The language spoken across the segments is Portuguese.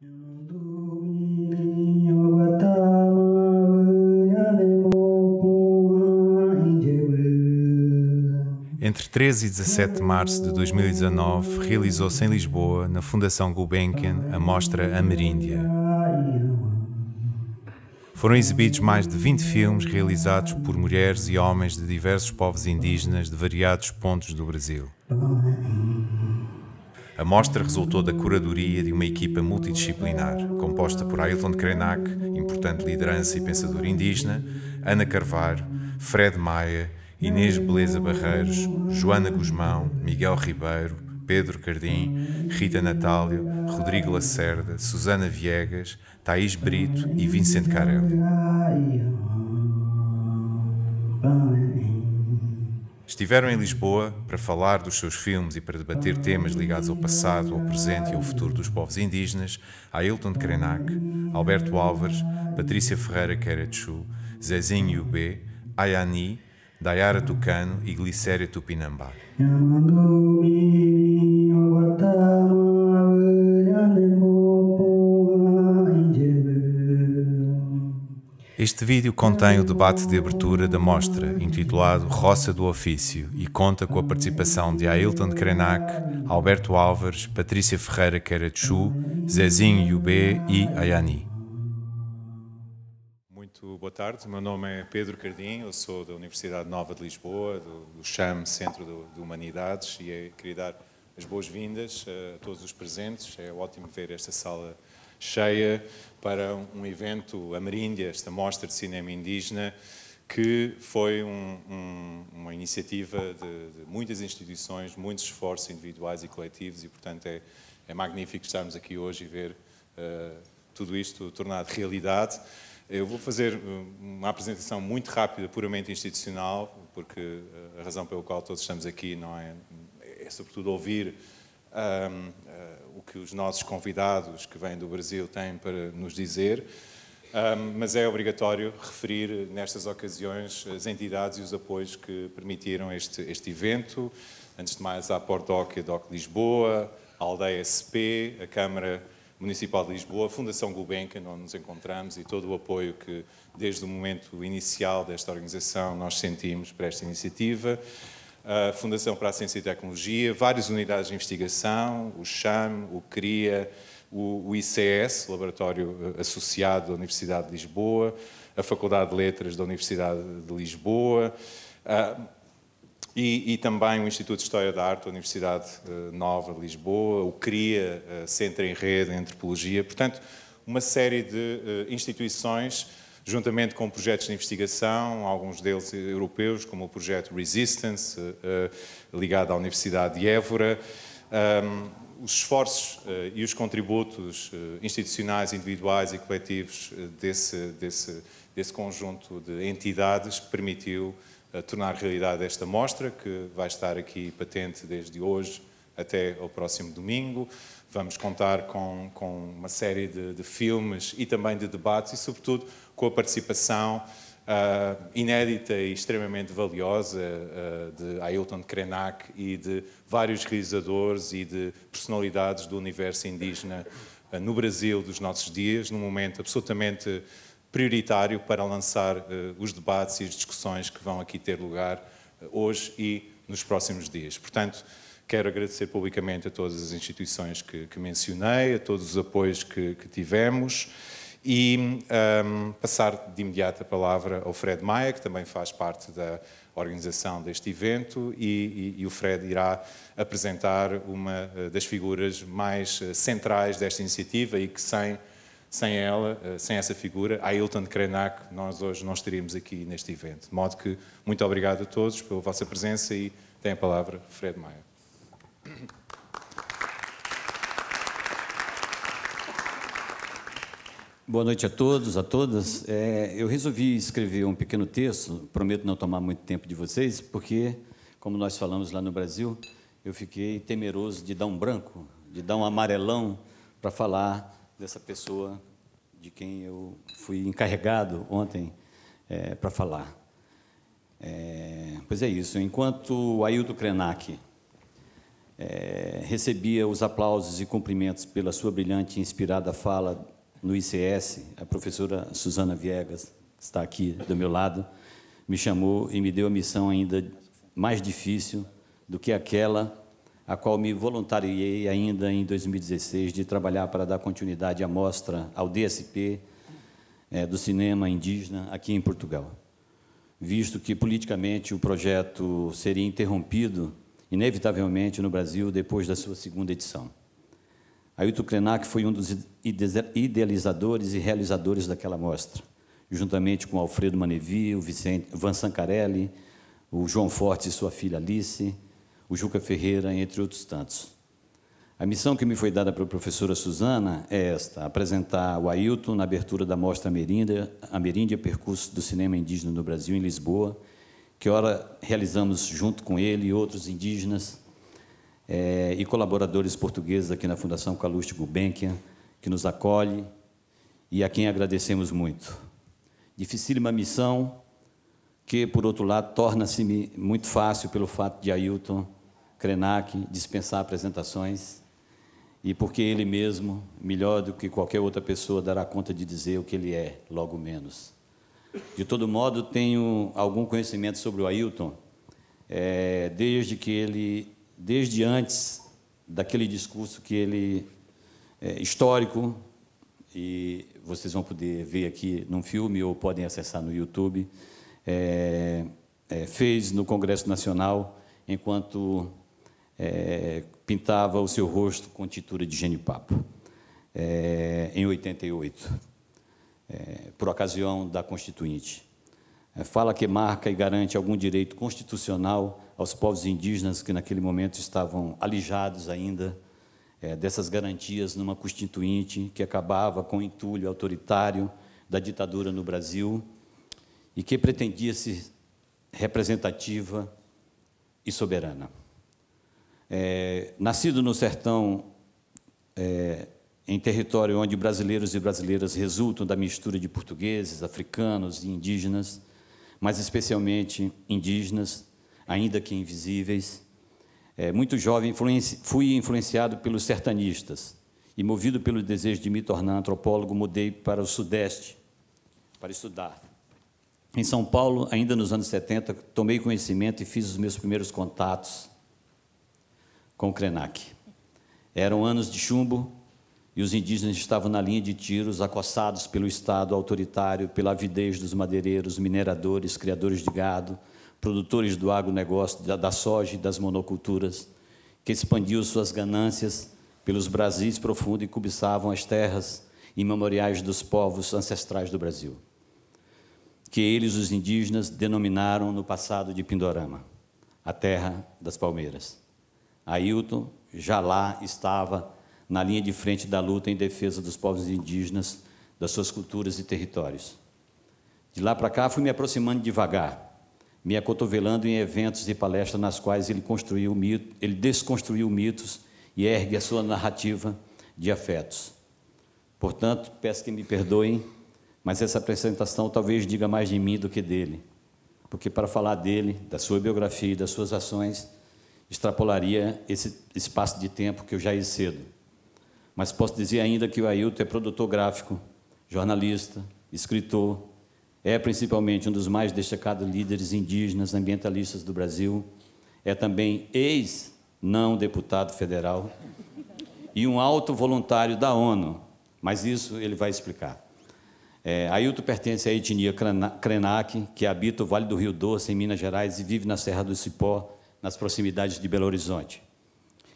Entre 13 e 17 de março de 2019, realizou-se em Lisboa, na Fundação Gulbenkian, a mostra Ameríndia. Foram exibidos mais de 20 filmes realizados por mulheres e homens de diversos povos indígenas de variados pontos do Brasil. A mostra resultou da curadoria de uma equipa multidisciplinar, composta por Ailton Krenak, importante liderança e pensador indígena, Ana Carvalho, Fred Maia, Inês Beleza Barreiros, Joana Guzmão, Miguel Ribeiro, Pedro Cardim, Rita Natálio, Rodrigo Lacerda, Susana Viegas, Thaís Brito e Vicente Carelli. Estiveram em Lisboa para falar dos seus filmes e para debater temas ligados ao passado, ao presente e ao futuro dos povos indígenas, Ailton Krenak, Alberto Álvares, Patrícia Ferreira Querechu, Zezinho Yubé, Ayani, Dayara Tucano e Glicéria Tupinambá. Este vídeo contém o debate de abertura da mostra, intitulado Roça do Ofício, e conta com a participação de Ailton Krenak, Alberto Álvares, Patrícia Ferreira Querechu, Zezinho Yubé e Ayani. Muito boa tarde, o meu nome é Pedro Cardim, eu sou da Universidade Nova de Lisboa, do CHAM, Centro de Humanidades, e queria dar as boas-vindas a todos os presentes. É ótimo ver esta sala cheia para um evento Ameríndia, esta mostra de cinema indígena, que foi uma iniciativa de muitas instituições, muitos esforços individuais e coletivos, e portanto é magnífico estarmos aqui hoje e ver tudo isto tornado realidade. Eu vou fazer uma apresentação muito rápida, puramente institucional, porque a razão pela qual todos estamos aqui não é sobretudo ouvir o que os nossos convidados que vêm do Brasil têm para nos dizer, mas é obrigatório referir nestas ocasiões as entidades e os apoios que permitiram este evento. Antes de mais, a Pordoc e a DOC Lisboa, a Aldeia SP, a Câmara Municipal de Lisboa, a Fundação Gulbenkian, onde nos encontramos, e todo o apoio que, desde o momento inicial desta organização, nós sentimos para esta iniciativa. A Fundação para a Ciência e Tecnologia, várias unidades de investigação, o CHAM, o CRIA, o ICS, Laboratório Associado da Universidade de Lisboa, a Faculdade de Letras da Universidade de Lisboa, e também o Instituto de História da Arte da Universidade Nova de Lisboa, o CRIA, Centro em Rede em Antropologia. Portanto, uma série de instituições, juntamente com projetos de investigação, alguns deles europeus, como o projeto Resistance, ligado à Universidade de Évora. Os esforços e os contributos institucionais, individuais e coletivos desse conjunto de entidades permitiu tornar realidade esta mostra, que vai estar aqui patente desde hoje até ao próximo domingo. Vamos contar com uma série de filmes e também de debates e, sobretudo, com a participação inédita e extremamente valiosa de Ailton Krenak e de vários realizadores e de personalidades do universo indígena no Brasil dos nossos dias, num momento absolutamente prioritário para lançar os debates e as discussões que vão aqui ter lugar hoje e nos próximos dias. Portanto, quero agradecer publicamente a todas as instituições que mencionei, a todos os apoios que tivemos e passar de imediato a palavra ao Fred Maia, que também faz parte da organização deste evento, e o Fred irá apresentar uma das figuras mais centrais desta iniciativa e que sem essa figura, a Ailton Krenak, nós hoje não estaríamos aqui neste evento. De modo que, muito obrigado a todos pela vossa presença e tem a palavra Fred Maia. Boa noite a todos, a todas. Eu resolvi escrever um pequeno texto, prometo não tomar muito tempo de vocês, porque, como nós falamos lá no Brasil, eu fiquei temeroso de dar um branco, de dar um amarelão para falar dessa pessoa de quem eu fui encarregado ontem para falar. Pois é isso, enquanto Ailton Krenak recebia os aplausos e cumprimentos pela sua brilhante e inspirada fala no ICS, a professora Suzana Viegas, que está aqui do meu lado, me chamou e me deu a missão ainda mais difícil do que aquela a qual me voluntariei ainda em 2016 de trabalhar para dar continuidade à mostra, ao DSP do cinema indígena aqui em Portugal, visto que politicamente o projeto seria interrompido inevitavelmente no Brasil depois da sua segunda edição. Ailton Krenak foi um dos idealizadores e realizadores daquela mostra, juntamente com Alfredo Manevi, o Van Sancarelli, o João Fortes e sua filha Alice, o Juca Ferreira, entre outros tantos. A missão que me foi dada pela professora Suzana é esta: apresentar o Ailton na abertura da mostra Ameríndia, Percurso do Cinema Indígena no Brasil, em Lisboa, que ora realizamos junto com ele e outros indígenas e colaboradores portugueses aqui na Fundação Calouste Gulbenkian, que nos acolhe e a quem agradecemos muito. Dificílima missão que, por outro lado, torna-se muito fácil pelo fato de Ailton Krenak dispensar apresentações e porque ele mesmo, melhor do que qualquer outra pessoa, dará conta de dizer o que ele é, logo menos. De todo modo, tenho algum conhecimento sobre o Ailton, desde antes daquele discurso que ele, histórico, e vocês vão poder ver aqui num filme ou podem acessar no YouTube, fez no Congresso Nacional enquanto pintava o seu rosto com tintura de genipapo, em 88, por ocasião da Constituinte. Fala que marca e garante algum direito constitucional aos povos indígenas que naquele momento estavam alijados ainda dessas garantias numa Constituinte que acabava com o entulho autoritário da ditadura no Brasil e que pretendia ser representativa e soberana. Nascido no sertão, em território onde brasileiros e brasileiras resultam da mistura de portugueses, africanos e indígenas, mas especialmente indígenas, ainda que invisíveis, muito jovem fui influenciado pelos sertanistas e, movido pelo desejo de me tornar antropólogo, mudei para o Sudeste para estudar. Em São Paulo, ainda nos anos 70, tomei conhecimento e fiz os meus primeiros contatos com o Krenak. Eram anos de chumbo e os indígenas estavam na linha de tiros, acossados pelo Estado autoritário, pela avidez dos madeireiros, mineradores, criadores de gado, produtores do agronegócio, da soja e das monoculturas, que expandiam suas ganâncias pelos Brasis profundos e cobiçavam as terras imemoriais dos povos ancestrais do Brasil, que eles, os indígenas, denominaram no passado de Pindorama, a terra das palmeiras. Ailton já lá estava na linha de frente da luta em defesa dos povos indígenas, das suas culturas e territórios. De lá para cá, fui me aproximando devagar, me acotovelando em eventos e palestras nas quais ele desconstruiu mitos e ergue a sua narrativa de afetos. Portanto, peço que me perdoem, mas essa apresentação talvez diga mais de mim do que dele, porque para falar dele, da sua biografia e das suas ações, extrapolaria esse espaço de tempo que eu já excedo. Mas posso dizer ainda que o Ailton é produtor gráfico, jornalista, escritor, é principalmente um dos mais destacados líderes indígenas ambientalistas do Brasil, é também ex-não deputado federal e um alto voluntário da ONU, mas isso ele vai explicar. Ailton pertence à etnia Krenak, que habita o Vale do Rio Doce, em Minas Gerais, e vive na Serra do Cipó, nas proximidades de Belo Horizonte.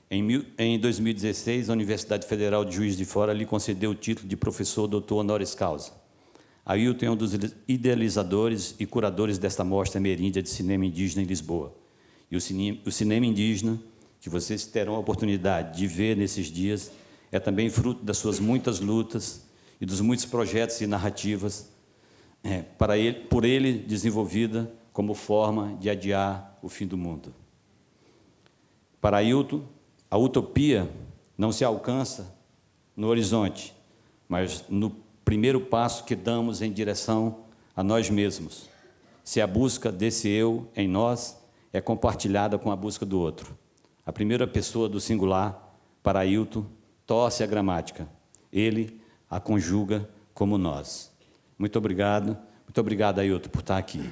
Em 2016, a Universidade Federal de Juiz de Fora lhe concedeu o título de professor doutor honoris causa. Ailton é um dos idealizadores e curadores desta mostra ameríndia de cinema indígena em Lisboa. E o cinema indígena, que vocês terão a oportunidade de ver nesses dias, é também fruto das suas muitas lutas e dos muitos projetos e narrativas por ele desenvolvida como forma de adiar o fim do mundo. Para Ailton, a utopia não se alcança no horizonte, mas no primeiro passo que damos em direção a nós mesmos, se a busca desse eu em nós é compartilhada com a busca do outro. A primeira pessoa do singular, para Ailton, torce a gramática. Ele a conjuga como nós. Muito obrigado, Ailton, por estar aqui.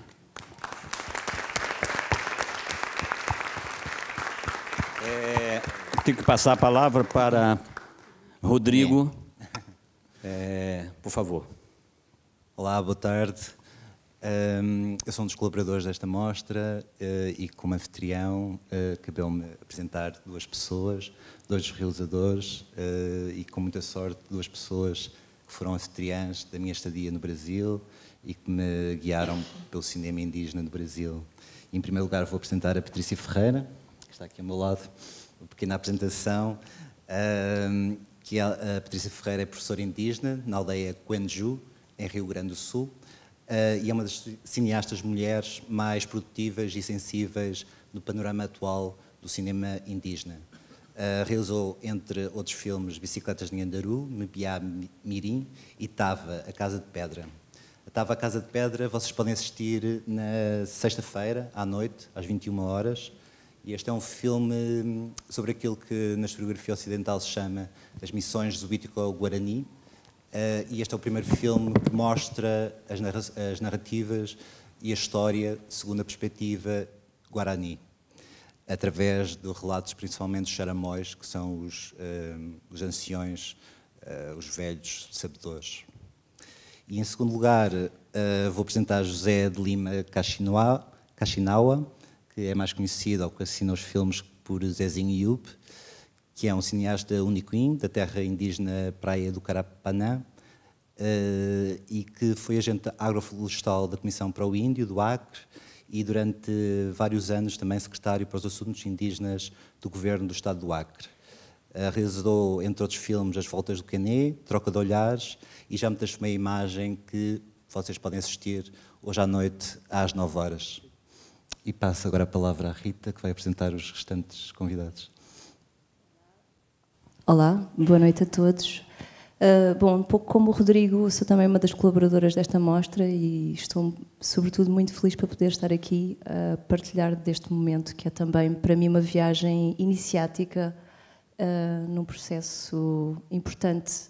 Tenho que passar a palavra para Rodrigo. Por favor. Olá, boa tarde. Eu sou um dos colaboradores desta mostra e, como anfitrião, cabeu-me apresentar duas pessoas, dois realizadores e, com muita sorte, duas pessoas que foram anfitriãs da minha estadia no Brasil e que me guiaram pelo cinema indígena do Brasil. Em primeiro lugar, vou apresentar a Patrícia Ferreira, que está aqui ao meu lado, uma pequena apresentação. Que a Patrícia Ferreira é professora indígena na aldeia Quenju, em Rio Grande do Sul, e é uma das cineastas mulheres mais produtivas e sensíveis do panorama atual do cinema indígena. Realizou, entre outros filmes, Bicicletas de Nhandaru, Mebiá Mirim e Tava, A Casa de Pedra. A Tava, A Casa de Pedra, vocês podem assistir na sexta-feira, à noite, às 21 horas. E este é um filme sobre aquilo que na historiografia ocidental se chama as missões Zubítico-Guarani. E este é o primeiro filme que mostra as narrativas e a história segundo a perspectiva Guarani, através de relatos principalmente dos charamóis, que são os anciões, os velhos sabedores. E, em segundo lugar, vou apresentar José de Lima Kaxinawa, que é mais conhecido, ou que assina os filmes, por Zezinho Yup, que é um cineasta uniquim da terra indígena Praia do Carapanã, e que foi agente agroflorestal da Comissão para o Índio, do Acre, e durante vários anos também secretário para os assuntos indígenas do governo do Estado do Acre. Realizou, entre outros filmes, As Voltas do Quené, Troca de Olhares, e já me transformei a imagem que vocês podem assistir hoje à noite às 9 horas. E passo agora a palavra à Rita, que vai apresentar os restantes convidados. Olá, boa noite a todos. Bom, um pouco como o Rodrigo, sou também uma das colaboradoras desta mostra e estou, sobretudo, muito feliz para poder estar aqui a partilhar deste momento, que é também, para mim, uma viagem iniciática num processo importante,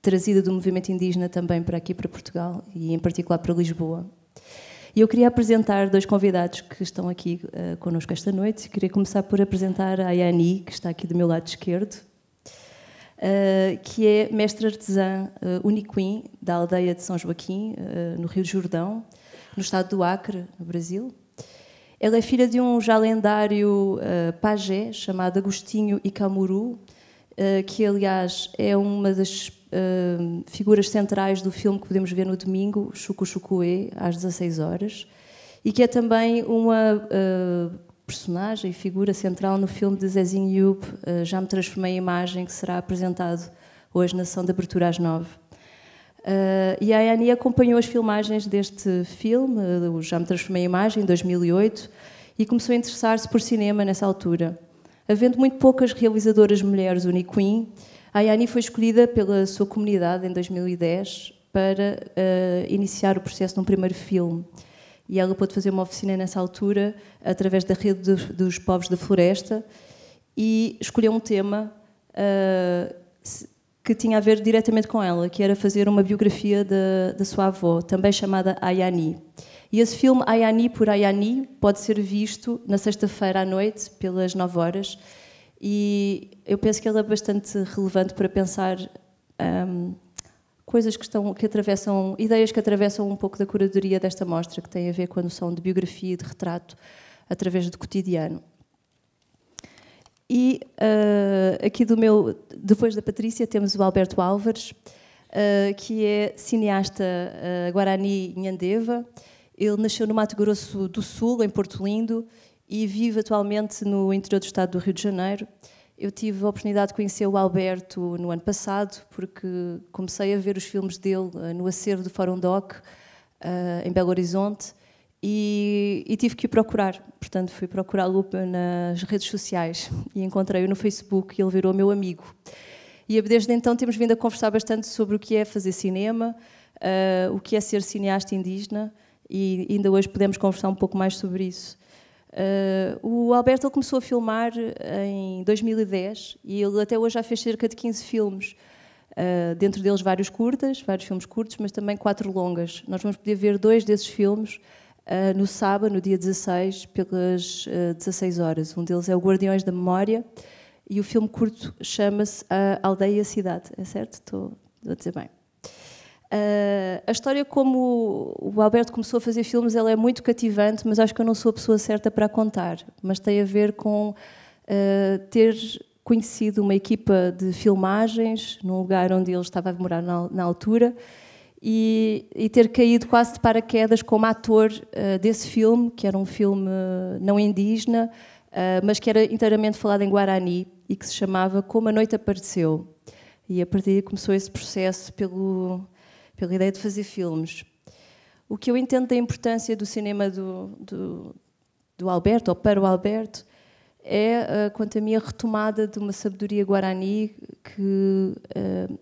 trazida do movimento indígena também para aqui, para Portugal, e em particular para Lisboa. E eu queria apresentar dois convidados que estão aqui connosco esta noite. Queria começar por apresentar a Ayani, que está aqui do meu lado esquerdo, que é mestre artesã uniquim da aldeia de São Joaquim, no Rio Jordão, no estado do Acre, no Brasil. Ela é filha de um já lendário pajé chamado Agostinho Icamuru, que, aliás, é uma das figuras centrais do filme que podemos ver no domingo, Chucu Chucuê, às 16 horas, e que é também uma personagem, figura central no filme de Zezinho Yup, Já Me Transformei em Imagem, que será apresentado hoje na sessão de abertura às 9. E a Ayani acompanhou as filmagens deste filme, o Já Me Transformei em Imagem, em 2008, e começou a interessar-se por cinema nessa altura. Havendo muito poucas realizadoras mulheres uniquim, a Ayani foi escolhida pela sua comunidade em 2010 para iniciar o processo de um primeiro filme. E ela pôde fazer uma oficina nessa altura através da rede dos povos da floresta e escolheu um tema que tinha a ver diretamente com ela, que era fazer uma biografia da sua avó, também chamada Ayani. E esse filme, Ayani por Ayani, pode ser visto na sexta-feira à noite, pelas 9 horas, e eu penso que ele é bastante relevante para pensar coisas que atravessam, ideias que atravessam um pouco da curadoria desta mostra, que tem a ver com a noção de biografia e de retrato através do cotidiano. E aqui depois da Patrícia, temos o Alberto Álvares, que é cineasta Guarani Nhandeva. Ele nasceu no Mato Grosso do Sul, em Porto Lindo, e vive atualmente no interior do estado do Rio de Janeiro. Eu tive a oportunidade de conhecer o Alberto no ano passado, porque comecei a ver os filmes dele no acervo do Fórum Doc, em Belo Horizonte, e tive que o procurar. Portanto, fui procurá-lo nas redes sociais e encontrei-o no Facebook e ele virou meu amigo. E desde então temos vindo a conversar bastante sobre o que é fazer cinema, o que é ser cineasta indígena, e ainda hoje podemos conversar um pouco mais sobre isso. O Alberto ele começou a filmar em 2010 e ele até hoje já fez cerca de 15 filmes. Dentro deles vários filmes curtos, mas também 4 longas. Nós vamos poder ver 2 desses filmes no sábado, no dia 16, pelas 16 horas. Um deles é o Guardiões da Memória e o filme curto chama-se A Aldeia e a Cidade. É certo? Estou a dizer bem. A história como o Alberto começou a fazer filmes, ela é muito cativante, mas acho que eu não sou a pessoa certa para a contar. Mas tem a ver com ter conhecido uma equipa de filmagens num lugar onde ele estava a morar na altura e ter caído quase de paraquedas como ator desse filme, que era um filme não indígena, mas que era inteiramente falado em Guarani e que se chamava Como a Noite Apareceu. E a partir daí começou esse processo pela ideia de fazer filmes. O que eu entendo da importância do cinema do Alberto, ou para o Alberto, é, quanto a mim, a retomada de uma sabedoria guarani que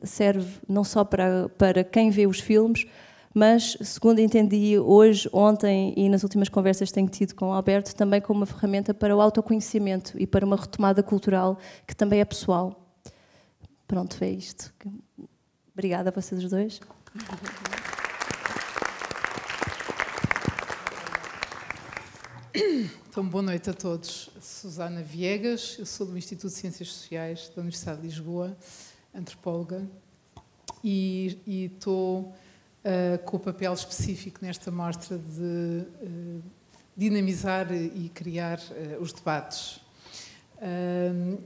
serve não só para quem vê os filmes, mas, segundo entendi hoje, ontem e nas últimas conversas que tenho tido com o Alberto, também como uma ferramenta para o autoconhecimento e para uma retomada cultural que também é pessoal. Pronto, é isto. Obrigada a vocês os dois. Então, boa noite a todos. Susana Viegas, eu sou do Instituto de Ciências Sociais da Universidade de Lisboa, antropóloga, e estou com o papel específico nesta mostra de dinamizar e criar os debates.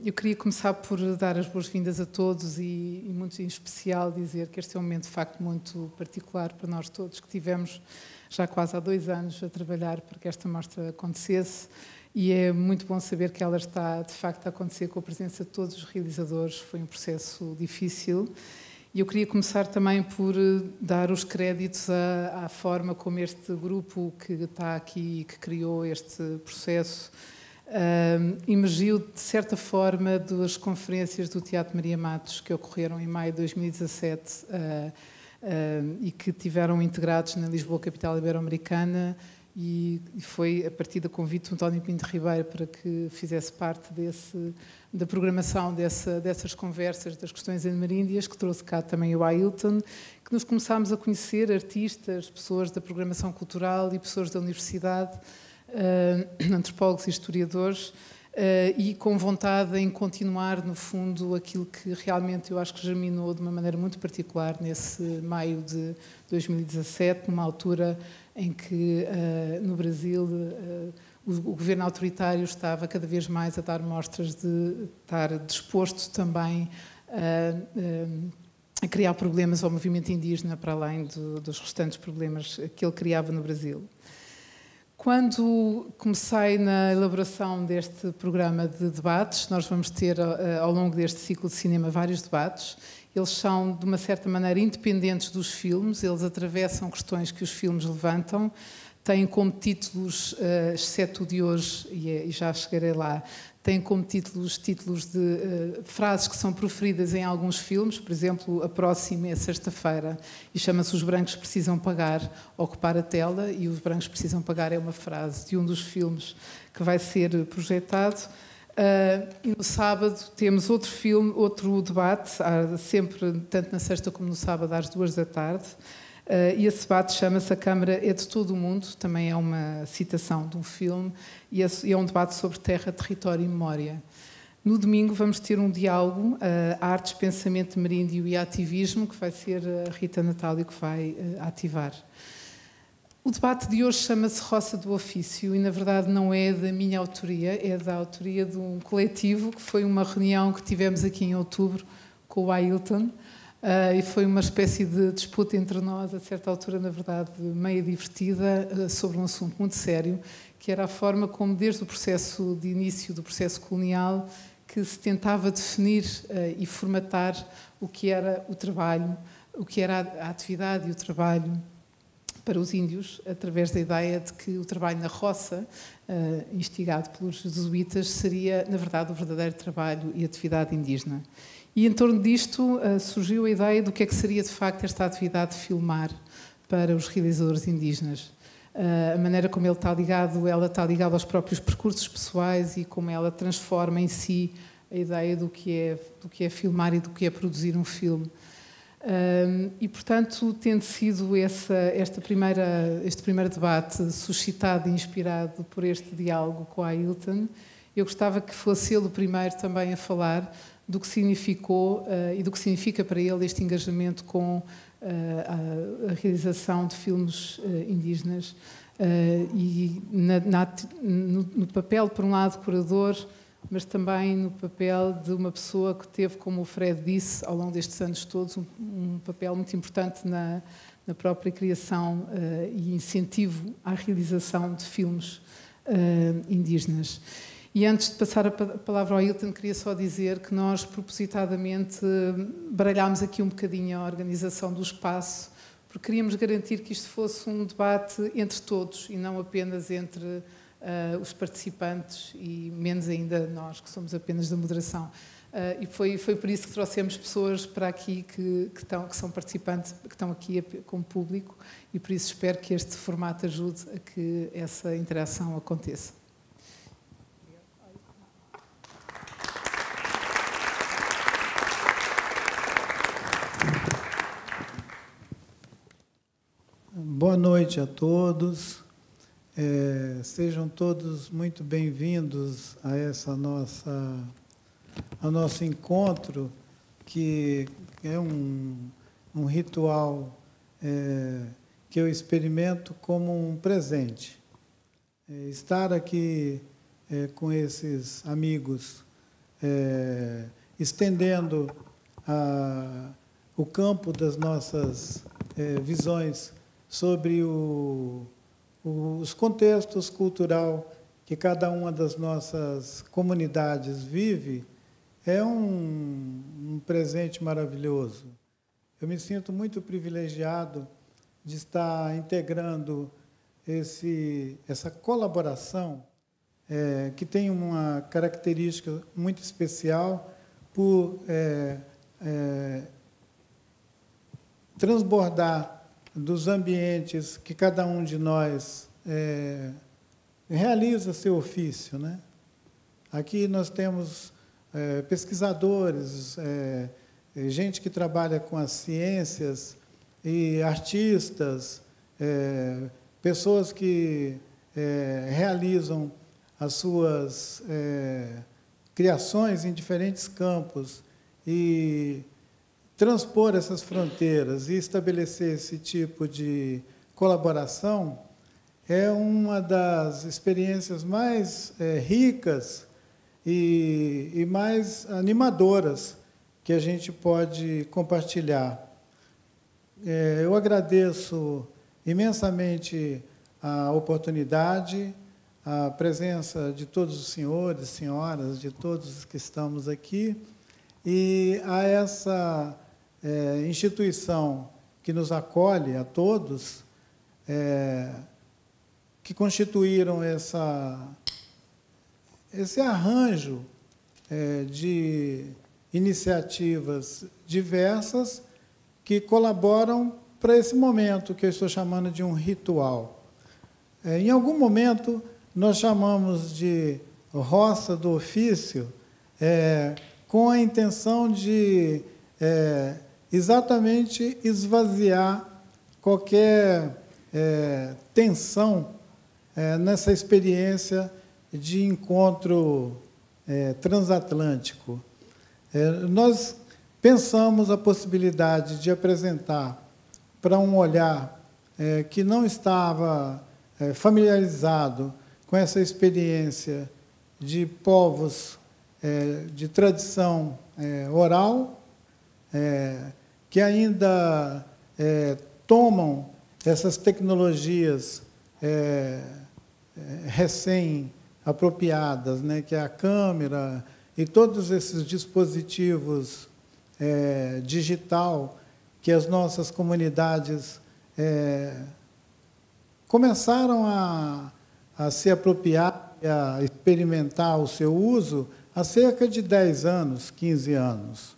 Eu queria começar por dar as boas-vindas a todos e muito em especial dizer que este é um momento de facto muito particular para nós todos, que tivemos já quase há 2 anos a trabalhar para que esta mostra acontecesse, e é muito bom saber que ela está de facto a acontecer com a presença de todos os realizadores. Foi um processo difícil. E eu queria começar também por dar os créditos à forma como este grupo que está aqui e que criou este processo emergiu, de certa forma, das conferências do Teatro Maria Matos, que ocorreram em maio de 2017 e que tiveram integrados na Lisboa Capital Ibero-Americana, e foi a partir do convite de António Pinto Ribeiro para que fizesse parte da programação dessas conversas das questões ameríndias, que trouxe cá também o Ailton, que nos começámos a conhecer artistas, pessoas da programação cultural e pessoas da universidade, antropólogos e historiadores, e com vontade em continuar, no fundo, aquilo que realmente eu acho que germinou de uma maneira muito particular nesse maio de 2017, numa altura em que, no Brasil, o governo autoritário estava cada vez mais a dar mostras de estar disposto também a criar problemas ao movimento indígena, para além dos restantes problemas que ele criava no Brasil. Quando comecei na elaboração deste programa de debates, nós vamos ter, ao longo deste ciclo de cinema, vários debates. Eles são, de uma certa maneira, independentes dos filmes, eles atravessam questões que os filmes levantam, têm como títulos, exceto o de hoje, e já chegarei lá, têm como títulos de frases que são proferidas em alguns filmes. Por exemplo, a próxima é sexta-feira e chama-se Os Brancos Precisam Pagar, ocupar a tela, e Os Brancos Precisam Pagar é uma frase de um dos filmes que vai ser projetado. E no sábado temos outro filme, outro debate, sempre, tanto na sexta como no sábado, às 14h. E esse debate chama-se A Câmara é de Todo o Mundo, também é uma citação de um filme, e é um debate sobre terra, território e memória. No domingo vamos ter um diálogo, Artes, Pensamento Ameríndio e Ativismo, que vai ser a Rita Natálio que vai ativar. O debate de hoje chama-se Roça do Ofício e, na verdade, não é da minha autoria, é da autoria de um coletivo, que foi uma reunião que tivemos aqui em outubro com o Ailton, e foi uma espécie de disputa entre nós, a certa altura, na verdade, meio divertida, sobre um assunto muito sério, que era a forma como, desde o processo de início do processo colonial, que se tentava definir e formatar o que era o trabalho, o que era a atividade e o trabalho para os índios, através da ideia de que o trabalho na roça, instigado pelos jesuítas, seria, na verdade, o verdadeiro trabalho e atividade indígena. E em torno disto surgiu a ideia do que é que seria de facto esta atividade de filmar para os realizadores indígenas. a maneira como ela está ligada aos próprios percursos pessoais e como ela transforma em si a ideia do que é filmar e do que é produzir um filme. E, portanto, tendo sido este primeiro debate suscitado e inspirado por este diálogo com a Ailton, eu gostava que fosse ele o primeiro também a falar do que significou e do que significa para ele este engajamento com a realização de filmes indígenas e no papel, por um lado, curador, mas também no papel de uma pessoa que teve, como o Fred disse, ao longo destes anos todos, um papel muito importante na própria criação e incentivo à realização de filmes indígenas. E antes de passar a palavra ao Ailton, queria só dizer que nós, propositadamente, baralhámos aqui um bocadinho a organização do espaço, porque queríamos garantir que isto fosse um debate entre todos e não apenas entre os participantes e menos ainda nós, que somos apenas da moderação. E foi por isso que trouxemos pessoas para aqui que são participantes, que estão aqui como público, e por isso espero que este formato ajude a que essa interação aconteça. Boa noite a todos. Sejam todos muito bem-vindos ao nosso encontro, que é um ritual que eu experimento como um presente. Estar aqui com esses amigos, estendendo o campo das nossas visões sobre os contextos cultural que cada uma das nossas comunidades vive, é um presente maravilhoso. Eu me sinto muito privilegiado de estar integrando essa colaboração, que tem uma característica muito especial por transbordar dos ambientes que cada um de nós realiza seu ofício, né? Aqui nós temos pesquisadores, gente que trabalha com as ciências, e artistas, pessoas que realizam as suas criações em diferentes campos, e transpor essas fronteiras e estabelecer esse tipo de colaboração é uma das experiências mais ricas e mais animadoras que a gente pode compartilhar. Eu agradeço imensamente a oportunidade, a presença de todos os senhores, senhoras, de todos que estamos aqui, e a essa instituição que nos acolhe a todos, que constituíram esse arranjo de iniciativas diversas que colaboram para esse momento que eu estou chamando de um ritual. Em algum momento, nós chamamos de roça do ofício, com a intenção de exatamente esvaziar qualquer tensão nessa experiência de encontro transatlântico. Nós pensamos a possibilidade de apresentar para um olhar que não estava familiarizado com essa experiência de povos de tradição oral, que ainda tomam essas tecnologias recém-apropriadas, né, que é a câmera e todos esses dispositivos digital que as nossas comunidades começaram a se apropriar e a experimentar o seu uso há cerca de 10 anos, 15 anos.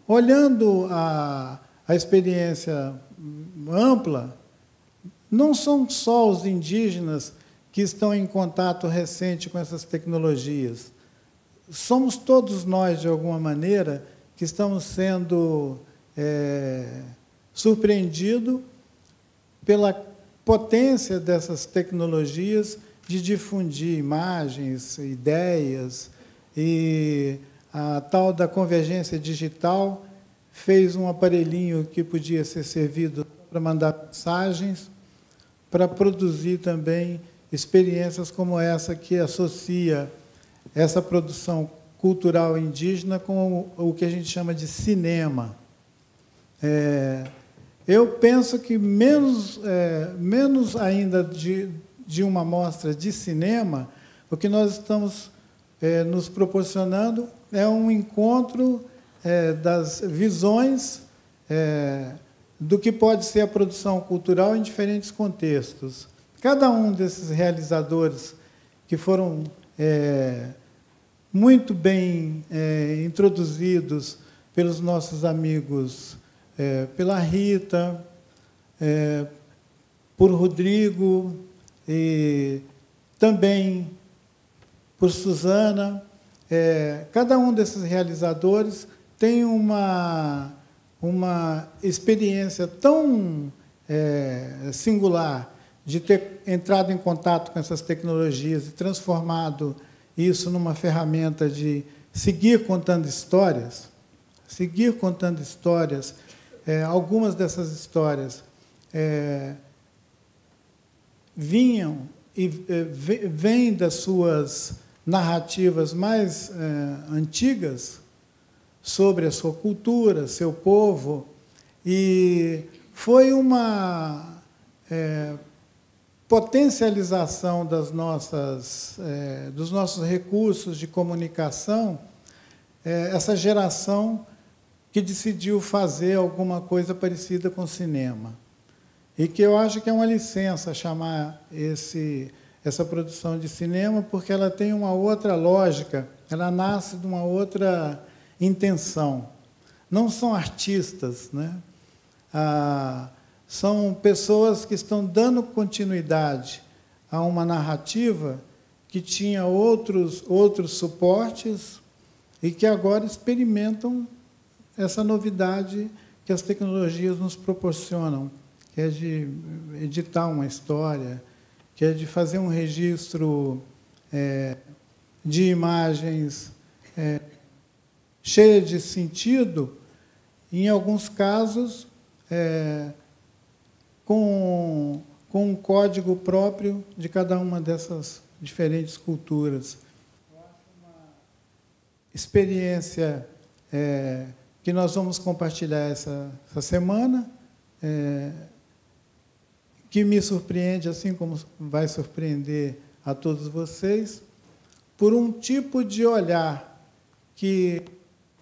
Olhando a experiência ampla, não são só os indígenas que estão em contato recente com essas tecnologias. Somos todos nós, de alguma maneira, que estamos sendo surpreendidos pela potência dessas tecnologias de difundir imagens, ideias, e a tal da convergência digital fez um aparelhinho que podia ser servido para mandar mensagens, para produzir também experiências como essa, que associa essa produção cultural indígena com o que a gente chama de cinema. Eu penso que menos ainda de uma mostra de cinema, o que nós estamos nos proporcionando é um encontro das visões do que pode ser a produção cultural em diferentes contextos. Cada um desses realizadores que foram muito bem introduzidos pelos nossos amigos, pela Rita, por Rodrigo, e também por Suzana. Cada um desses realizadores tem uma experiência tão singular de ter entrado em contato com essas tecnologias e transformado isso numa ferramenta de seguir contando histórias. Algumas dessas histórias vinham e vêm das suas narrativas mais antigas sobre a sua cultura, seu povo, e foi uma potencialização dos nossos recursos de comunicação, essa geração que decidiu fazer alguma coisa parecida com o cinema. E que eu acho que é uma licença chamar essa produção de cinema, porque ela tem uma outra lógica, ela nasce de uma outra intenção. Não são artistas, né? São pessoas que estão dando continuidade a uma narrativa que tinha outros suportes e que agora experimentam essa novidade que as tecnologias nos proporcionam, que é de editar uma história, que é de fazer um registro de imagens cheia de sentido, em alguns casos com um código próprio de cada uma dessas diferentes culturas. Eu acho uma experiência que nós vamos compartilhar essa semana, que me surpreende, assim como vai surpreender a todos vocês, por um tipo de olhar que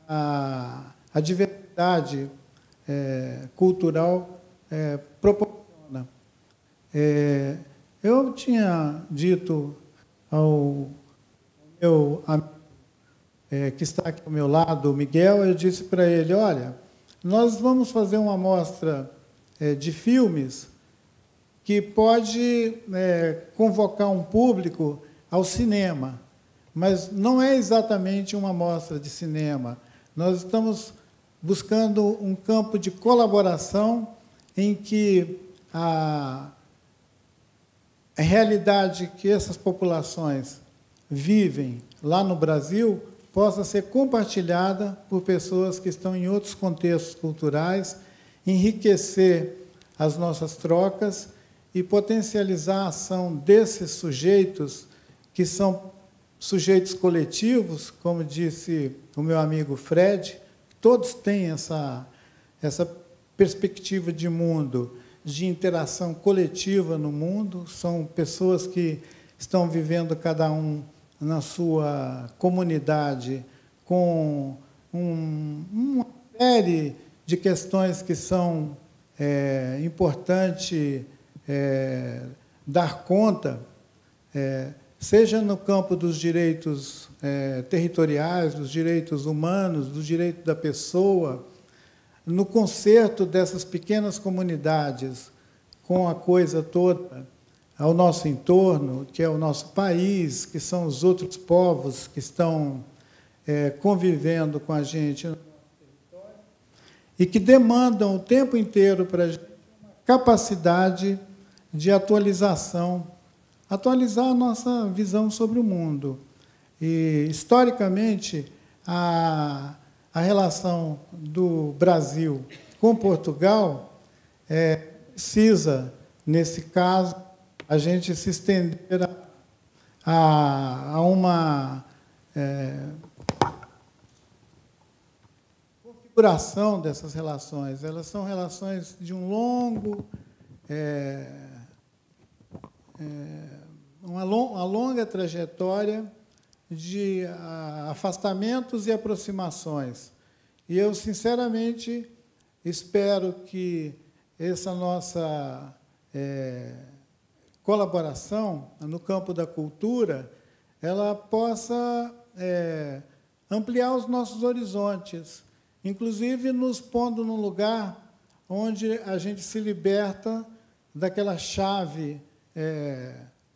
a diversidade cultural proporciona. Eu tinha dito ao meu amigo que está aqui ao meu lado, o Miguel, eu disse para ele, olha, nós vamos fazer uma mostra de filmes que pode convocar um público ao cinema, mas não é exatamente uma mostra de cinema. Nós estamos buscando um campo de colaboração em que a realidade que essas populações vivem lá no Brasil possa ser compartilhada por pessoas que estão em outros contextos culturais, enriquecer as nossas trocas e potencializar a ação desses sujeitos, que são sujeitos coletivos, como disse o meu amigo Fred, todos têm essa perspectiva de mundo, de interação coletiva no mundo, são pessoas que estão vivendo cada um na sua comunidade, com uma série de questões que são importantes dar conta, seja no campo dos direitos territoriais, dos direitos humanos, do direito da pessoa, no concerto dessas pequenas comunidades com a coisa toda ao nosso entorno, que é o nosso país, que são os outros povos que estão convivendo com a gente no nosso território, e que demandam o tempo inteiro para a gente uma capacidade de atualização, atualizar a nossa visão sobre o mundo. E, historicamente, a relação do Brasil com Portugal precisa, nesse caso, a gente se estender a uma configuração dessas relações. Elas são relações de um longo, uma longa trajetória de afastamentos e aproximações. E eu, sinceramente, espero que essa nossa colaboração no campo da cultura ela possa ampliar os nossos horizontes, inclusive nos pondo num lugar onde a gente se liberta daquela chave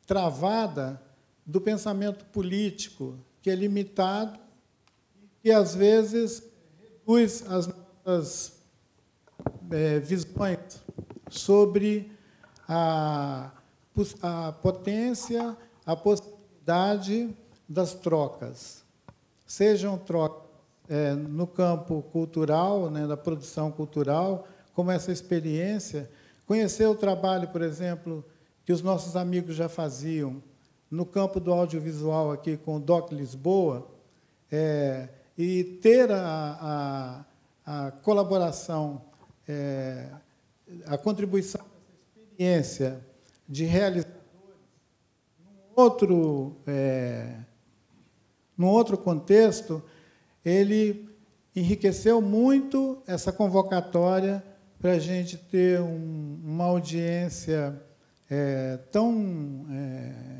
travada do pensamento político, que é limitado e, às vezes, reduz as nossas visões sobre a potência, a possibilidade das trocas. Sejam trocas no campo cultural, né, da produção cultural, como essa experiência, conhecer o trabalho, por exemplo, que os nossos amigos já faziam no campo do audiovisual aqui com o DOC Lisboa, e ter a colaboração, a contribuição dessa experiência de realizadores num outro contexto, ele enriqueceu muito essa convocatória para a gente ter uma audiência tão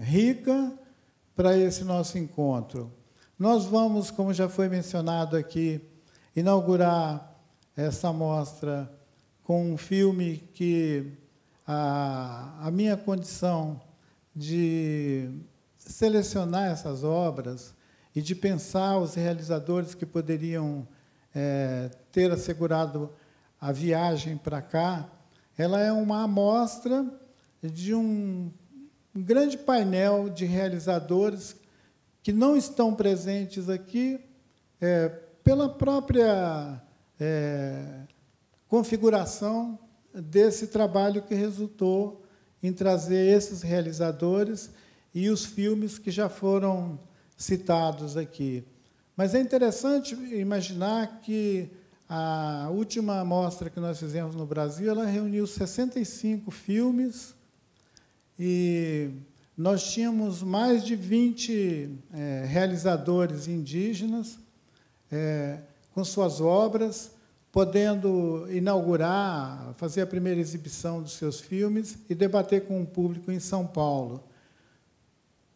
rica para esse nosso encontro. Nós vamos, como já foi mencionado aqui, inaugurar essa mostra com um filme que a minha condição de selecionar essas obras e de pensar os realizadores que poderiam ter assegurado a viagem para cá, ela é uma amostra de um grande painel de realizadores que não estão presentes aqui pela própria configuração desse trabalho que resultou em trazer esses realizadores e os filmes que já foram citados aqui. Mas é interessante imaginar que a última mostra que nós fizemos no Brasil, ela reuniu 65 filmes e nós tínhamos mais de 20 realizadores indígenas com suas obras, podendo inaugurar, fazer a primeira exibição dos seus filmes e debater com o público em São Paulo.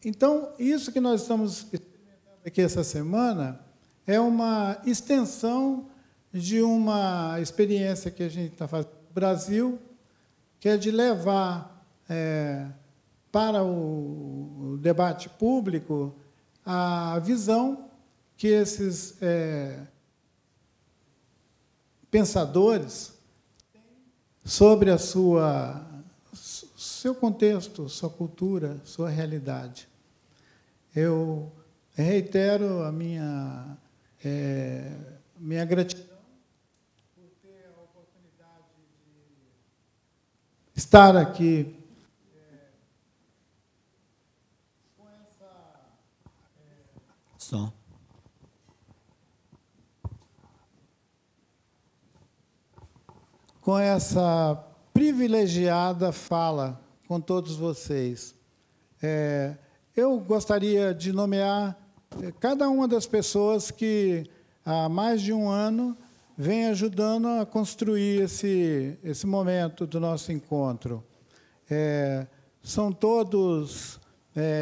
Então, isso que nós estamos experimentando aqui essa semana é uma extensão de uma experiência que a gente está fazendo no Brasil, que é de levar para o debate público a visão que esses pensadores têm sobre seu contexto, sua cultura, sua realidade. Eu reitero a minha gratidão por ter a oportunidade de estar aqui com essa... com essa privilegiada fala com todos vocês. Eu gostaria de nomear cada uma das pessoas que, há mais de um ano, vem ajudando a construir esse momento do nosso encontro. São todos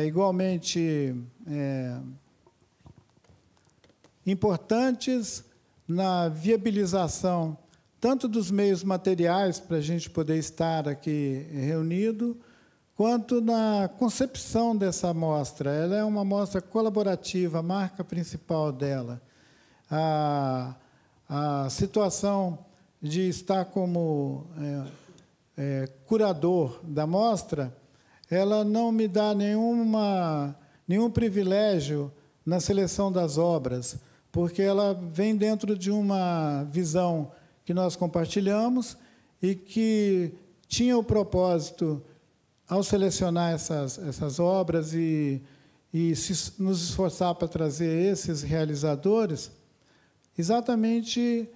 igualmente importantes na viabilização tanto dos meios materiais para a gente poder estar aqui reunido, quanto na concepção dessa mostra. Ela é uma mostra colaborativa, a marca principal dela. A situação de estar como curador da mostra, ela não me dá nenhum privilégio na seleção das obras, porque ela vem dentro de uma visão que nós compartilhamos e que tinha o propósito, ao selecionar essas obras e nos esforçar para trazer esses realizadores, exatamente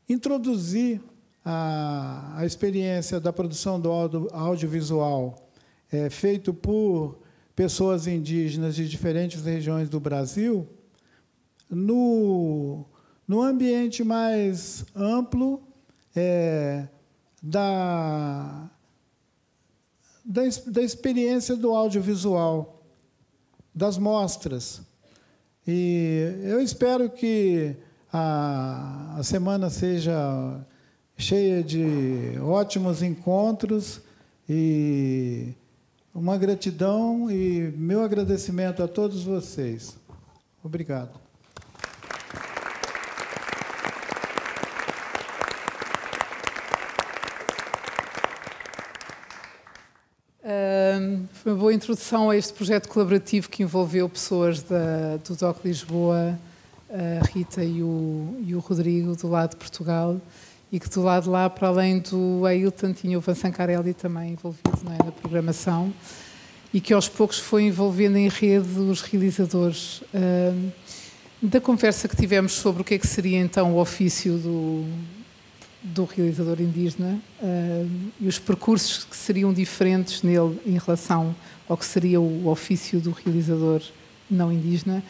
introduzir a experiência da produção do audiovisual feito por pessoas indígenas de diferentes regiões do Brasil no ambiente mais amplo da experiência do audiovisual, das mostras. E eu espero que a semana seja cheia de ótimos encontros e uma gratidão e meu agradecimento a todos vocês. Obrigado. Foi uma boa introdução a este projeto colaborativo que envolveu pessoas do DOC Lisboa, a Rita e o Rodrigo, do lado de Portugal, e que do lado de lá, para além do Ailton, tinha o Vincent Carelli também envolvido na programação, e que aos poucos foi envolvendo em rede os realizadores. Da conversa que tivemos sobre o que é que seria então o ofício do realizador indígena e os percursos que seriam diferentes nele em relação ao que seria o ofício do realizador não indígena,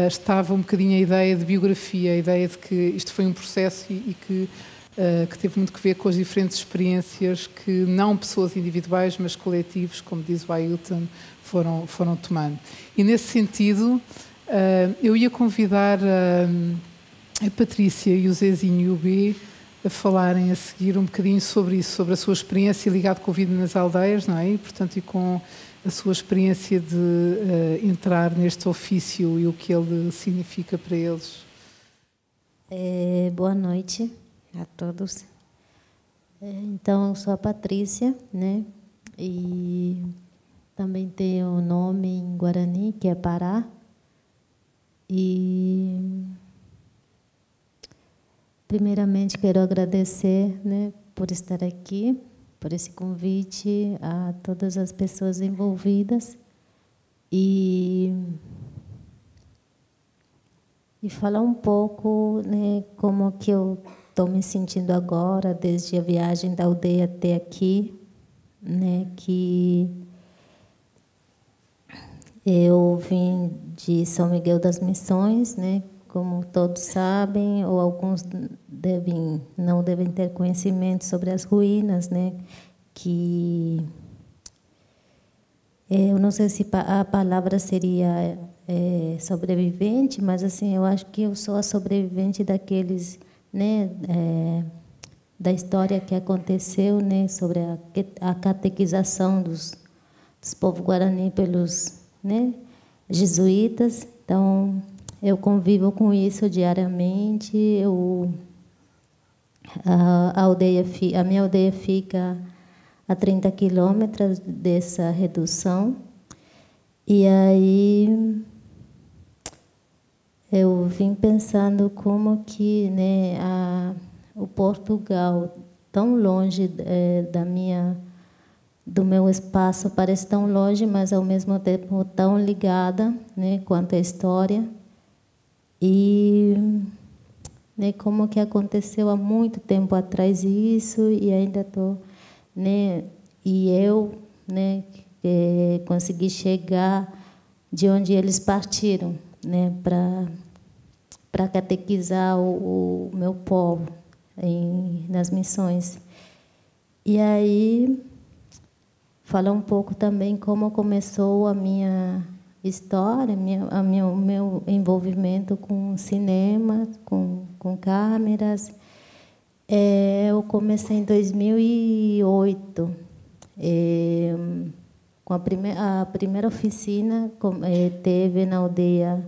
estava um bocadinho a ideia de biografia, a ideia de que isto foi um processo e que teve muito que ver com as diferentes experiências que não pessoas individuais, mas coletivos, como diz o Ailton, foram tomando. E nesse sentido, eu ia convidar a Patrícia e o Zezinho e o B a falarem a seguir um bocadinho sobre isso, sobre a sua experiência ligada com a vida nas aldeias, não é? E, portanto, e com a sua experiência de entrar neste ofício e o que ele significa para eles. Boa noite a todos. Então, eu sou a Patrícia, né? E também tenho um nome em Guarani, que é Pará. E primeiramente, quero agradecer, né, por estar aqui, por esse convite a todas as pessoas envolvidas e falar um pouco, né, como que eu estou me sentindo agora, desde a viagem da aldeia até aqui, né, que eu vim de São Miguel das Missões, né, como todos sabem, ou alguns não devem ter conhecimento sobre as ruínas, né? Que eu não sei se a palavra seria sobrevivente, mas assim eu acho que eu sou a sobrevivente daqueles, né? Da história que aconteceu, né? Sobre a catequização dos povos guarani pelos, né? Jesuítas. Então eu convivo com isso diariamente. A minha aldeia fica a 30 quilômetros dessa redução. E aí eu vim pensando como que, né, o Portugal, tão longe do meu espaço, parece tão longe, mas ao mesmo tempo tão ligada, né, quanto à história. E, né, como que aconteceu há muito tempo atrás isso, e ainda estou, né, e eu, né, consegui chegar de onde eles partiram, né, para catequizar o meu povo nas missões. E aí falar um pouco também como começou a minha história, o meu envolvimento com cinema, com câmeras, Eu comecei em 2008, com a primeira oficina teve na aldeia,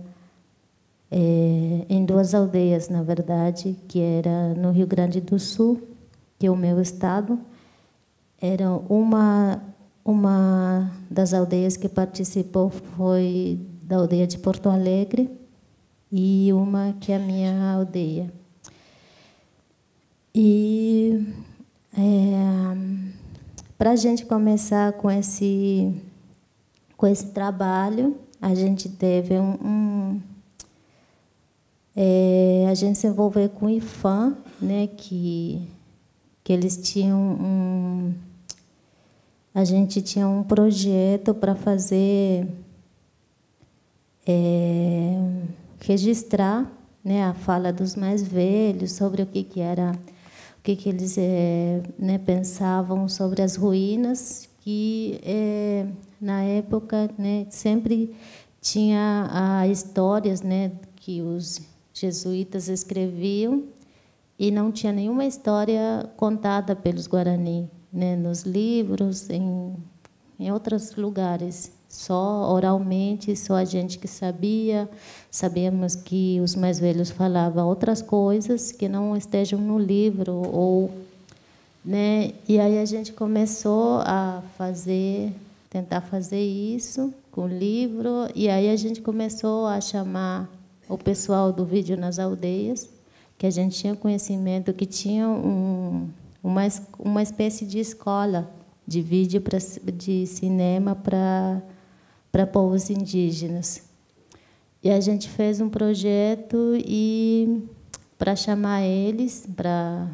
em 2 aldeias, na verdade, que era no Rio Grande do Sul, que é o meu estado. Era uma das aldeias que participou foi da aldeia de Porto Alegre e uma que é a minha aldeia. E para a gente começar com esse trabalho, a gente teve a gente se envolveu com o IFAM, né, que eles tinham a gente tinha um projeto para fazer registrar, né, a fala dos mais velhos sobre o que eles né, pensavam sobre as ruínas, que na época, né, sempre tinha histórias, né, que os jesuítas escreviam e não tinha nenhuma história contada pelos Guarani, né, nos livros, em outros lugares. Só oralmente, só a gente que sabia. Sabíamos que os mais velhos falavam outras coisas que não estejam no livro, né? E aí a gente começou a tentar fazer isso com o livro, e aí a gente começou a chamar o pessoal do Vídeo nas Aldeias, que a gente tinha conhecimento que tinha uma espécie de escola de vídeo de cinema para povos indígenas. E a gente fez um projeto para chamar eles, para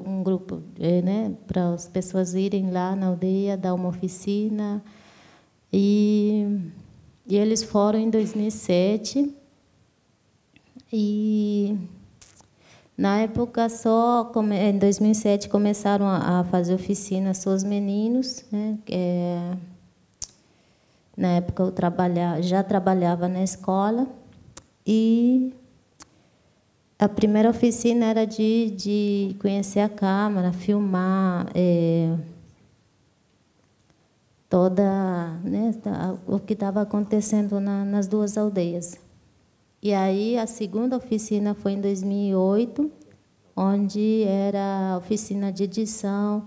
um grupo, né, para as pessoas irem lá na aldeia, dar uma oficina. E eles foram em 2007. E na época em 2007 começaram a fazer oficina só os meninos, né? Na época eu já trabalhava na escola, e a primeira oficina era de conhecer a Câmara, filmar né, o que estava acontecendo nas 2 aldeias. E aí a segunda oficina foi em 2008, onde era a oficina de edição,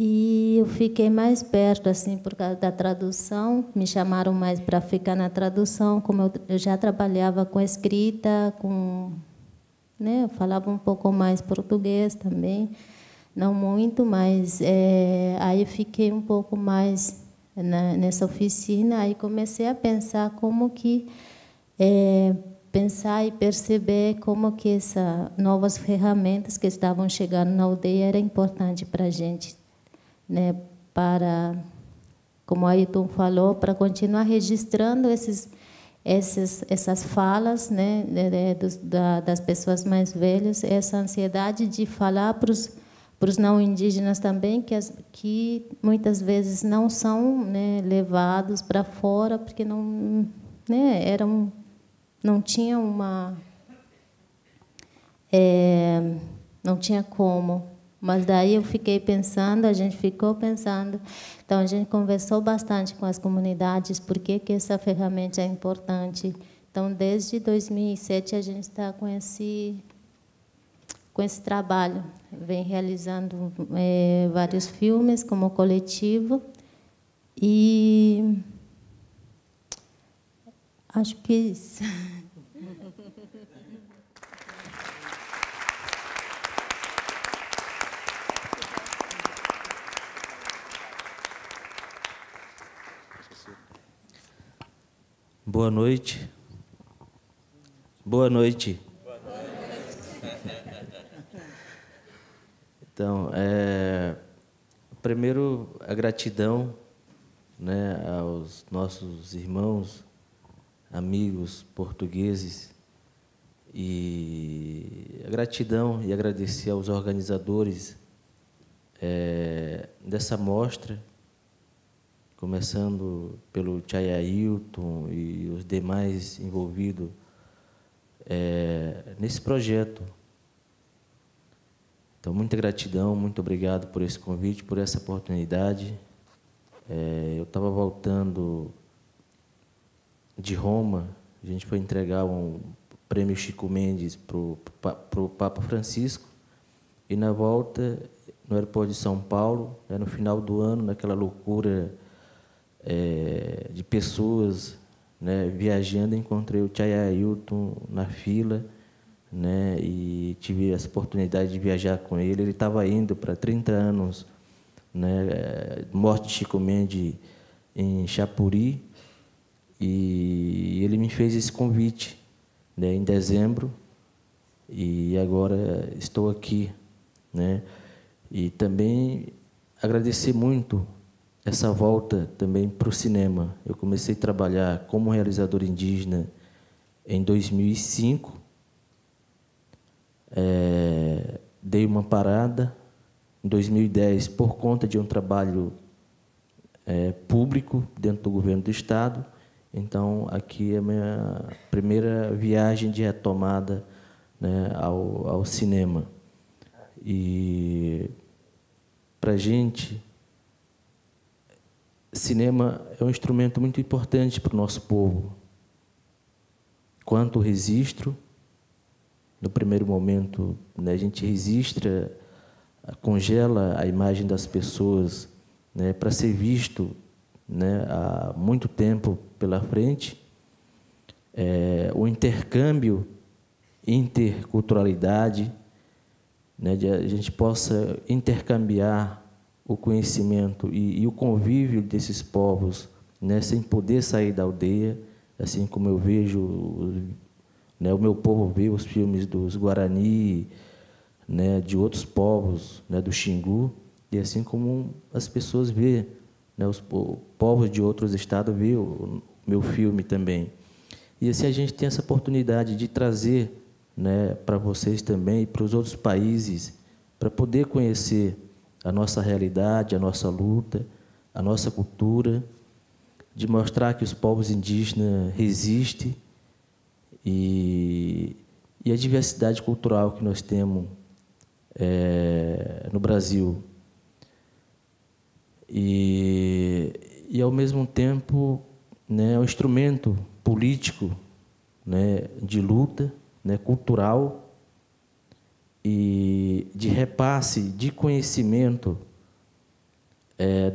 e eu fiquei mais perto, assim, por causa da tradução. Me chamaram mais para ficar na tradução, como eu já trabalhava com escrita, né, eu falava um pouco mais português também, não muito, mas aí eu fiquei um pouco mais nessa oficina. Aí comecei a pensar como que pensar e perceber como que essas novas ferramentas que estavam chegando na aldeia era importante para a gente, né, como a Ayrton falou, para continuar registrando essas falas, né, das pessoas mais velhas, essa ansiedade de falar para os não indígenas também, que muitas vezes não são, né, levados para fora, porque não, né, não tinha não tinha como. Mas daí eu fiquei pensando, a gente ficou pensando, então a gente conversou bastante com as comunidades, por que essa ferramenta é importante. Então, desde 2007 a gente está com esse trabalho, vem realizando vários filmes como coletivo, e acho que é isso. Boa noite. Boa noite. Então, primeiro, a gratidão, né, aos nossos irmãos, amigos portugueses, e a gratidão e agradecer aos organizadores dessa mostra, começando pelo Chay Ailton e os demais envolvidos nesse projeto. Então, muita gratidão, muito obrigado por esse convite, por essa oportunidade. Eu estava voltando de Roma, a gente foi entregar um prêmio Chico Mendes para o Papa Francisco, e na volta, no aeroporto de São Paulo, no final do ano, naquela loucura de pessoas, né, viajando, encontrei o Chay Ailton na fila, né, e tive essa oportunidade de viajar com ele. Ele estava indo para 30 anos, né, morte de Chico Mendes em Chapuri, e ele me fez esse convite, né, em dezembro, e agora estou aqui, né, e também agradecer muito essa volta também para o cinema. Eu comecei a trabalhar como realizador indígena em 2005, dei uma parada em 2010 por conta de um trabalho público dentro do governo do Estado. Então, aqui é a minha primeira viagem de retomada, né, ao cinema. E, para a gente, cinema é um instrumento muito importante para o nosso povo. Quanto o registro, no primeiro momento, né, a gente registra, congela a imagem das pessoas, né, para ser visto, né, há muito tempo pela frente. O intercâmbio, interculturalidade, né, de a gente possa intercambiar o conhecimento e o convívio desses povos, né, sem poder sair da aldeia, assim como eu vejo, né, o meu povo vê os filmes dos Guarani, né, de outros povos, né, do Xingu, e assim como as pessoas vê, né, os povos de outros estados vê o meu filme também. E assim a gente tem essa oportunidade de trazer, né, para vocês também e para os outros países, para poder conhecer a nossa realidade, a nossa luta, a nossa cultura, de mostrar que os povos indígenas resistem e a diversidade cultural que nós temos no Brasil. E ao mesmo tempo, né, é um instrumento político, né, de luta, né, cultural, e de repasse de conhecimento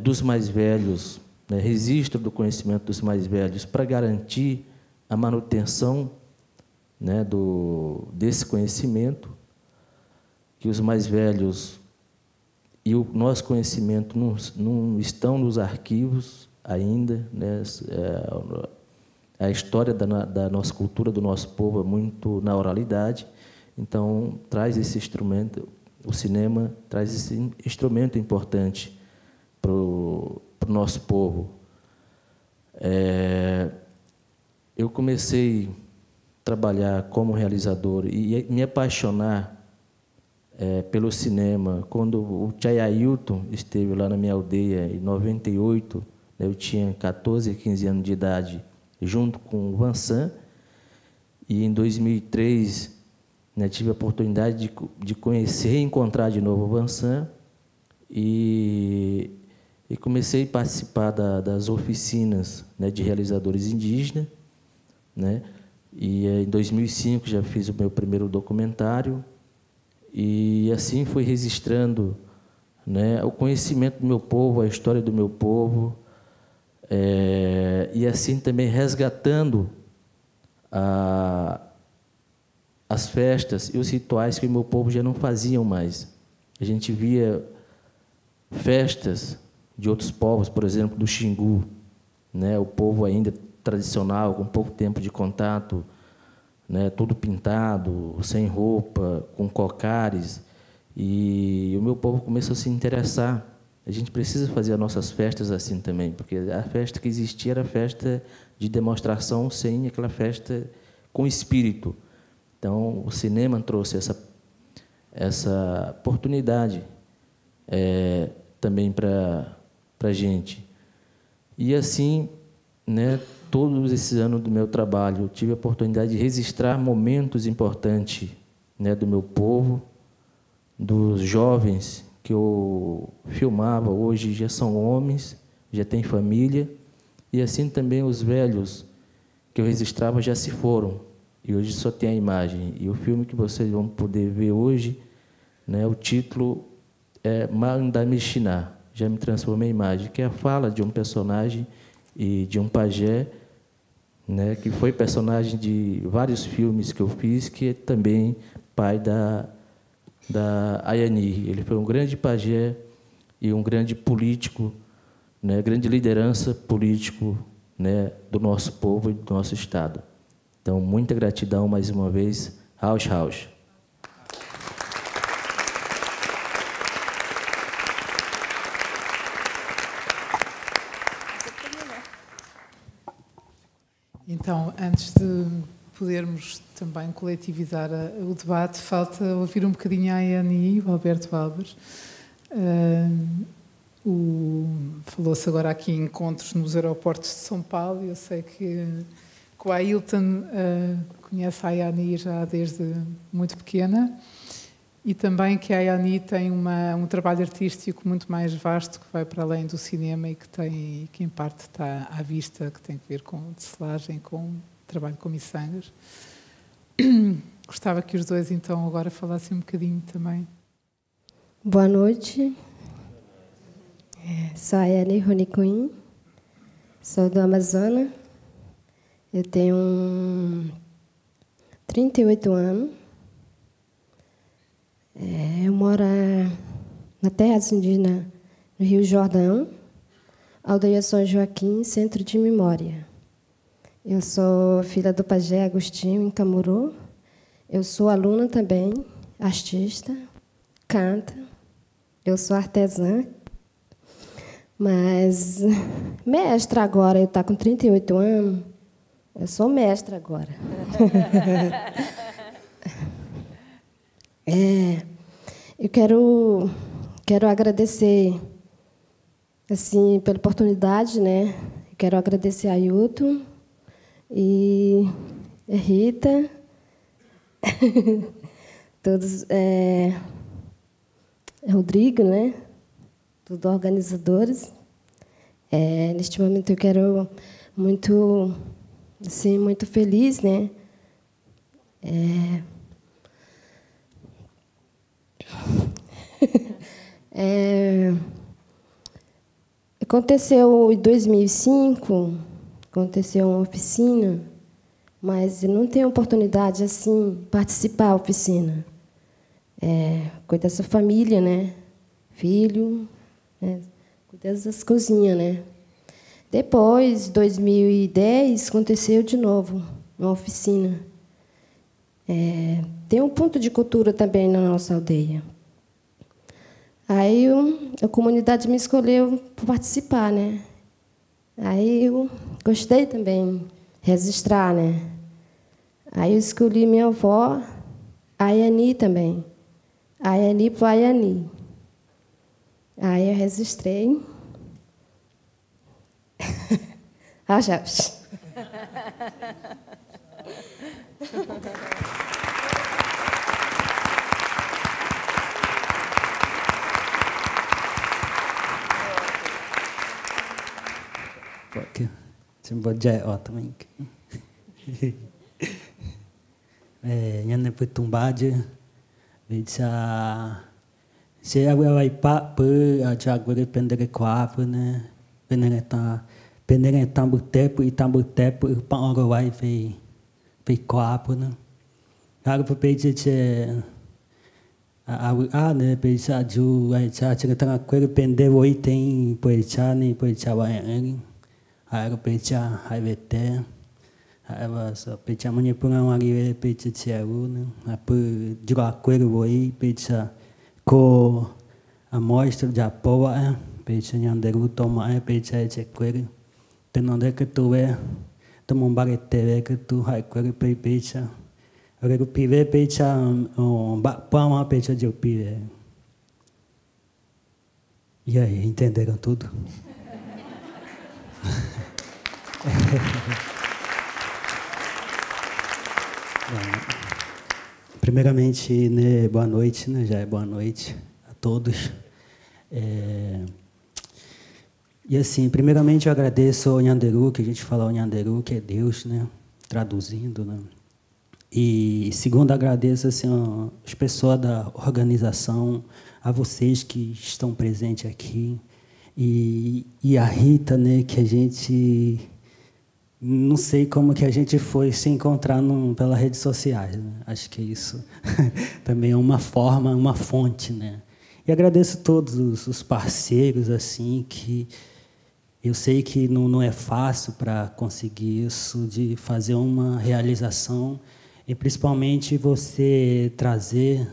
dos mais velhos, né, registro do conhecimento dos mais velhos, para garantir a manutenção, né, desse conhecimento, que os mais velhos e o nosso conhecimento não estão nos arquivos ainda, né, a história da nossa cultura, do nosso povo, é muito na oralidade. Então, traz esse instrumento, o cinema traz esse instrumento importante para o nosso povo. Eu comecei a trabalhar como realizador e me apaixonar pelo cinema quando o Chay Ailton esteve lá na minha aldeia em 98, né, eu tinha 14, 15 anos de idade, junto com o Vansan, e em 2003, né, tive a oportunidade de conhecer e encontrar de novo o Vansan, e comecei a participar das oficinas, né, de realizadores indígenas, né, e em 2005 já fiz o meu primeiro documentário, e assim fui registrando, né, o conhecimento do meu povo, a história do meu povo, e assim também resgatando as festas e os rituais que o meu povo já não faziam mais. A gente via festas de outros povos, por exemplo, do Xingu, né, o povo ainda tradicional, com pouco tempo de contato, né, tudo pintado, sem roupa, com cocares, e o meu povo começou a se interessar. A gente precisa fazer as nossas festas assim também, porque a festa que existia era a festa de demonstração, sem aquela festa com espírito. Então, o cinema trouxe essa oportunidade também para a gente. E assim, né, todos esses anos do meu trabalho, eu tive a oportunidade de registrar momentos importantes, né, do meu povo, dos jovens que eu filmava, hoje já são homens, já têm família, e assim também os velhos que eu registrava já se foram, e hoje só tem a imagem. E o filme que vocês vão poder ver hoje, né, o título é Mandamishina, já me transformei em imagem, que é a fala de um personagem e de um pajé, né, que foi personagem de vários filmes que eu fiz, que é também pai da Ayani. Ele foi um grande pajé e um grande político, né, grande liderança político, né, do nosso povo e do nosso Estado. Então, muita gratidão mais uma vez. Rausch, Rausch. Então, antes de podermos também coletivizar o debate, falta ouvir um bocadinho a Ayani, o Alberto Álvares. Falou-se agora aqui em encontros nos aeroportos de São Paulo. Eu sei que o Ailton conhece a Ayani já desde muito pequena, e também que a Ayani tem um trabalho artístico muito mais vasto, que vai para além do cinema e que em parte está à vista, que tem a ver com tecelagem, com trabalho com miçangas. Gostava que os dois, então, agora falassem um bocadinho também. Boa noite. Sou a Ayani Roniquim, sou do Amazonas. Eu tenho 38 anos. Eu moro na terra indígena, no Rio Jordão, aldeia São Joaquim, Centro de Memória. Eu sou filha do pajé Agostinho, em Camuru. Eu sou aluna também, artista, canta. Eu sou artesã, mas mestra agora. Eu estou com 38 anos, eu sou mestra agora. Eu quero agradecer assim pela oportunidade, né? Eu quero agradecer a Ailton e a Rita, todos, Rodrigo, né? Todos organizadores. Neste momento eu quero muito feliz, né? Aconteceu em 2005, aconteceu uma oficina, mas não tenho oportunidade assim participar da oficina. Cuidar dessa família, né? Filho, né? Cuidar das cozinhas, né? Depois, 2010, aconteceu de novo uma oficina. Tem um ponto de cultura também na nossa aldeia. Aí a comunidade me escolheu para participar, né? Aí eu gostei também de registrar, né? Aí eu escolhi minha avó, a Ayani também. A Ayani para a Ayani. Aí eu registrei. Já. Semua jaya também. Nhân với tung ba chứ, vì sao sẽ vai pa per já agora pendere qua né, pendere tambu tempo e pa ora vai ve qua né, agora para pedir che né pedir ju vai já chega tanga coisa pender oi tem poecha nem poecha vai agora pedir hai vete so pecha manya pungang wagi pecha ciawu apa juga coisa voi pecha ko amostra de apoa pecha nyanderu toma pecha che coisa tenonde que tu ve tomo bagete que tu hai coisa pecha agora o pive pecha ba pama pecha de pive. E aí, entenderam tudo? Primeiramente, né, boa noite, né, já é boa noite a todos. E assim, primeiramente eu agradeço ao Nyanderu, que a gente fala o Nyanderu, que é Deus, né, traduzindo, né. E segundo, agradeço assim, as pessoas da organização, a vocês que estão presentes aqui, e a Rita, né, que a gente... Não sei como que a gente foi se encontrar pelas redes sociais, né? Acho que isso também é uma forma, uma fonte, né? E agradeço a todos os parceiros, assim, que eu sei que não é fácil para conseguir isso, de fazer uma realização, e principalmente você trazer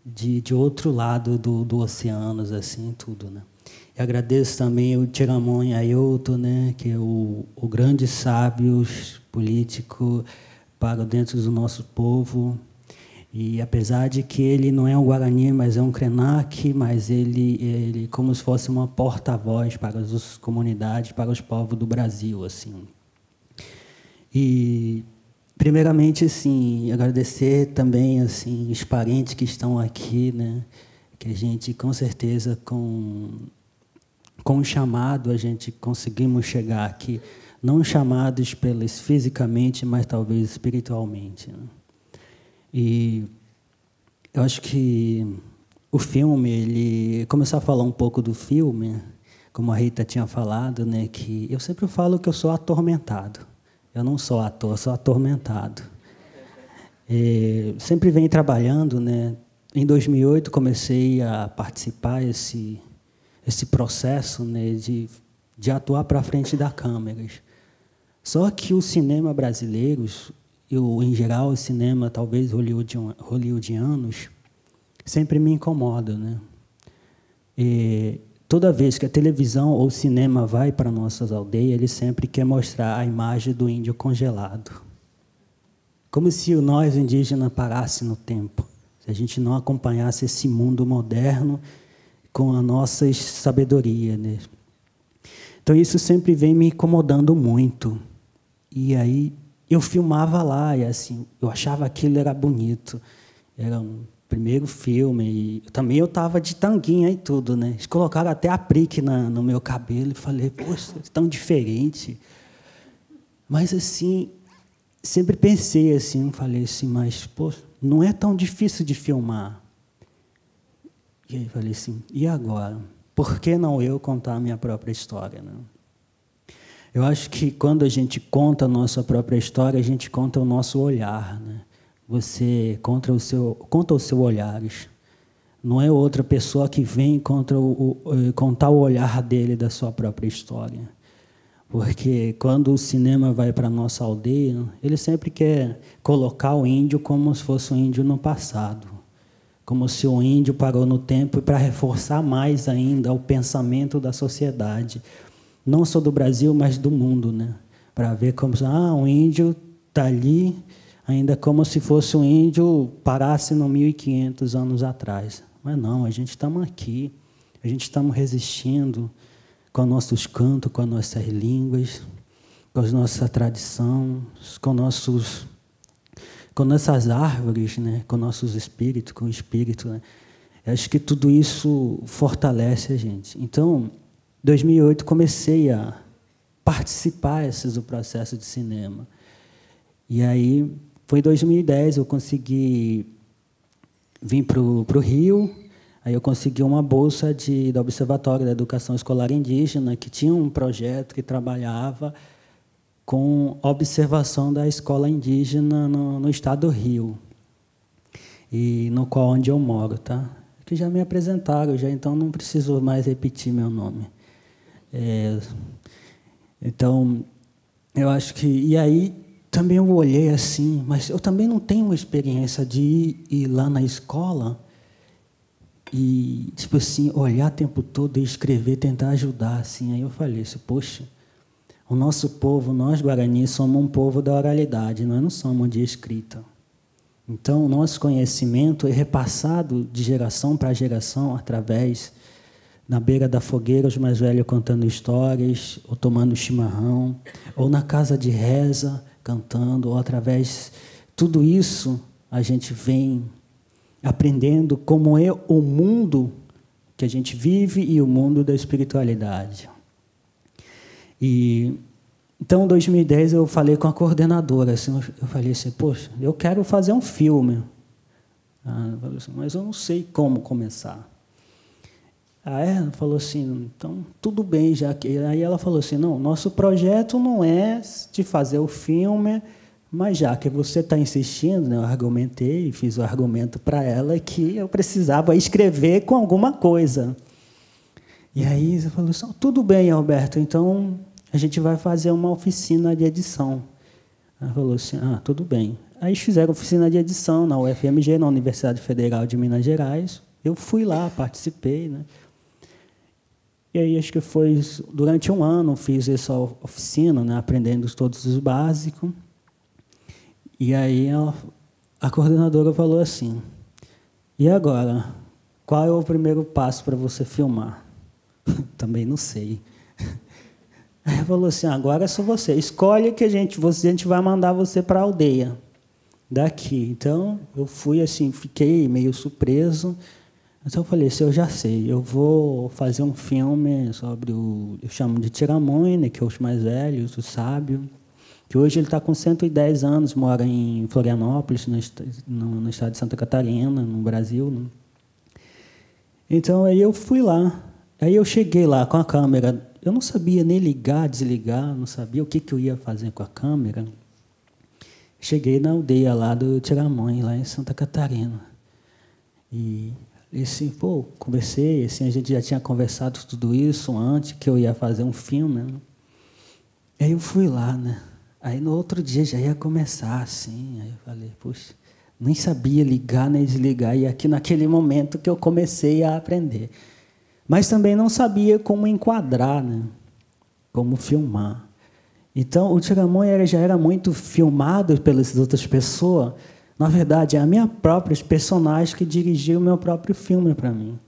de outro lado do oceano, assim, tudo, né? E agradeço também o Tiramon Ailton, né, que é o grande sábio político para dentro do nosso povo. E apesar de que ele não é um Guarani, mas é um Krenak, mas ele como se fosse uma porta-voz para as comunidades, para os povos do Brasil, assim. E primeiramente, assim, agradecer também assim os parentes que estão aqui, né, que a gente com certeza com o chamado, a gente conseguimos chegar aqui, não chamados pelos fisicamente, mas talvez espiritualmente, né? E eu acho que o filme, ele começar a falar um pouco do filme, como a Rita tinha falado, né, que eu sempre falo que eu sou atormentado. Eu não sou ator, eu sou atormentado. Sempre venho trabalhando, né? Em 2008 comecei a participar esse processo, né, de atuar para frente da câmera. Só que o cinema brasileiro, em geral o cinema talvez hollywoodianos, sempre me incomoda, né? E toda vez que a televisão ou o cinema vai para nossas aldeias, ele sempre quer mostrar a imagem do índio congelado. Como se nós, indígenas, parássemos no tempo. Se a gente não acompanhasse esse mundo moderno com a nossa sabedoria, né? Então isso sempre vem me incomodando muito. E aí eu filmava lá e assim, eu achava aquilo era bonito. Era um primeiro filme e também eu estava de tanguinha e tudo, né? Eles colocaram até aplique no meu cabelo e falei, poxa, é tão diferente. Mas assim, sempre pensei assim, falei assim, mas pô, não é tão difícil de filmar. E aí falei assim, e agora? Por que não eu contar a minha própria história, né? Eu acho que quando a gente conta a nossa própria história, a gente conta o nosso olhar, né? Você conta os seus olhares. Não é outra pessoa que vem contar o olhar dele da sua própria história. Porque quando o cinema vai para a nossa aldeia, ele sempre quer colocar o índio como se fosse um índio no passado. Como se o índio parou no tempo para reforçar mais ainda o pensamento da sociedade, não só do Brasil, mas do mundo, né? Para ver como o índio está ali, ainda como se fosse um índio parasse no 1500 anos atrás. Mas não, a gente estamos aqui, a gente estamos resistindo com nossos cantos, com as nossas línguas, com a nossa tradição, com nossas árvores, né? Com nossos espíritos, com o espírito, né? Eu acho que tudo isso fortalece a gente. Então, em 2008, comecei a participar do processo de cinema. E aí, foi em 2010, eu consegui vir para o Rio, aí eu consegui uma bolsa do Observatório da Educação Escolar Indígena, que tinha um projeto que trabalhava com observação da escola indígena no estado do Rio, e no qual onde eu moro, tá? Que já me apresentaram, então não preciso mais repetir meu nome. Então, eu acho que... E aí, também eu olhei assim, mas eu também não tenho uma experiência de ir lá na escola e, tipo assim, olhar o tempo todo e escrever, tentar ajudar, assim. Aí eu falei assim, poxa, o nosso povo, nós Guarani, somos um povo da oralidade, nós não somos de escrita. Então, o nosso conhecimento é repassado de geração para geração através, na beira da fogueira, os mais velhos contando histórias, ou tomando chimarrão, ou na casa de reza, cantando, ou através... Tudo isso a gente vem aprendendo como é o mundo que a gente vive e o mundo da espiritualidade. E então, em 2010, eu falei com a coordenadora, assim, eu falei assim, poxa, eu quero fazer um filme. Ela falou assim, mas eu não sei como começar. Ela falou assim, então, tudo bem, já que... Aí ela falou assim, não, nosso projeto não é de fazer o filme, mas já que você está insistindo, né, eu argumentei, fiz o argumento para ela que eu precisava escrever com alguma coisa. E aí ela falou assim, tudo bem, Alberto, então a gente vai fazer uma oficina de edição. Ela falou assim, tudo bem. Aí fizeram oficina de edição na UFMG, na Universidade Federal de Minas Gerais. Eu fui lá, participei, né? E aí, acho que foi durante um ano, fiz essa oficina, né, aprendendo todos os básicos. E aí a coordenadora falou assim, e agora, qual é o primeiro passo para você filmar? Também não sei. Aí ela falou assim, agora é só você, escolhe que a gente vai mandar você para a aldeia daqui. Então, eu fui assim, fiquei meio surpreso. Então eu falei assim, eu já sei, eu vou fazer um filme sobre eu chamo de Tiramonha, que é os mais velhos, o sábio, que hoje ele está com 110 anos, mora em Florianópolis, no estado de Santa Catarina, no Brasil. Né? Então aí eu fui lá, aí eu cheguei lá com a câmera, eu não sabia nem ligar, desligar, não sabia o que eu ia fazer com a câmera. Cheguei na aldeia lá do Tiramonha, lá em Santa Catarina. E assim, conversei, assim, a gente já tinha conversado tudo isso antes, que eu ia fazer um filme. Né? Aí eu fui lá, né? Aí no outro dia já ia começar, assim. Aí eu falei, puxa, nem sabia ligar nem desligar. E aqui naquele momento que eu comecei a aprender. Mas também não sabia como enquadrar, né? Como filmar. Então, o Tiramonha já era muito filmado pelas outras pessoas. Na verdade, é a minha própria personagem que dirigiu o meu próprio filme para mim.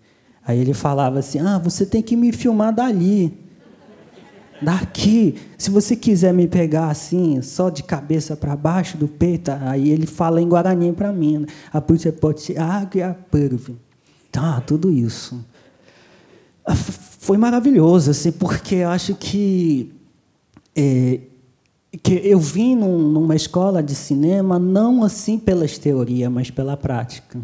Aí ele falava assim, você tem que me filmar dali. Daqui. Se você quiser me pegar assim, só de cabeça para baixo do peito, aí ele fala em Guarani para mim. Né? A polícia pode ser água, tá, tudo isso. Foi maravilhoso, assim, porque eu acho que eu vim numa escola de cinema não assim pelas teorias, mas pela prática.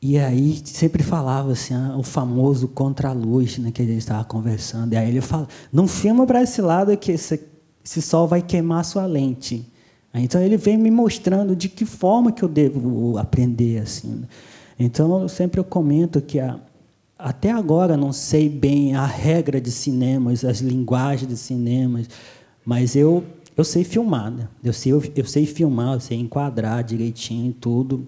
E aí sempre falava assim, o famoso contra-luz, né, que a gente estava conversando. E aí ele fala, não filma para esse lado que esse sol vai queimar a sua lente. Então ele vem me mostrando de que forma que eu devo aprender assim. Então eu comento que até agora não sei bem a regra de cinemas, as linguagens de cinemas, mas eu sei filmar, né? Eu sei filmar, eu sei enquadrar direitinho tudo,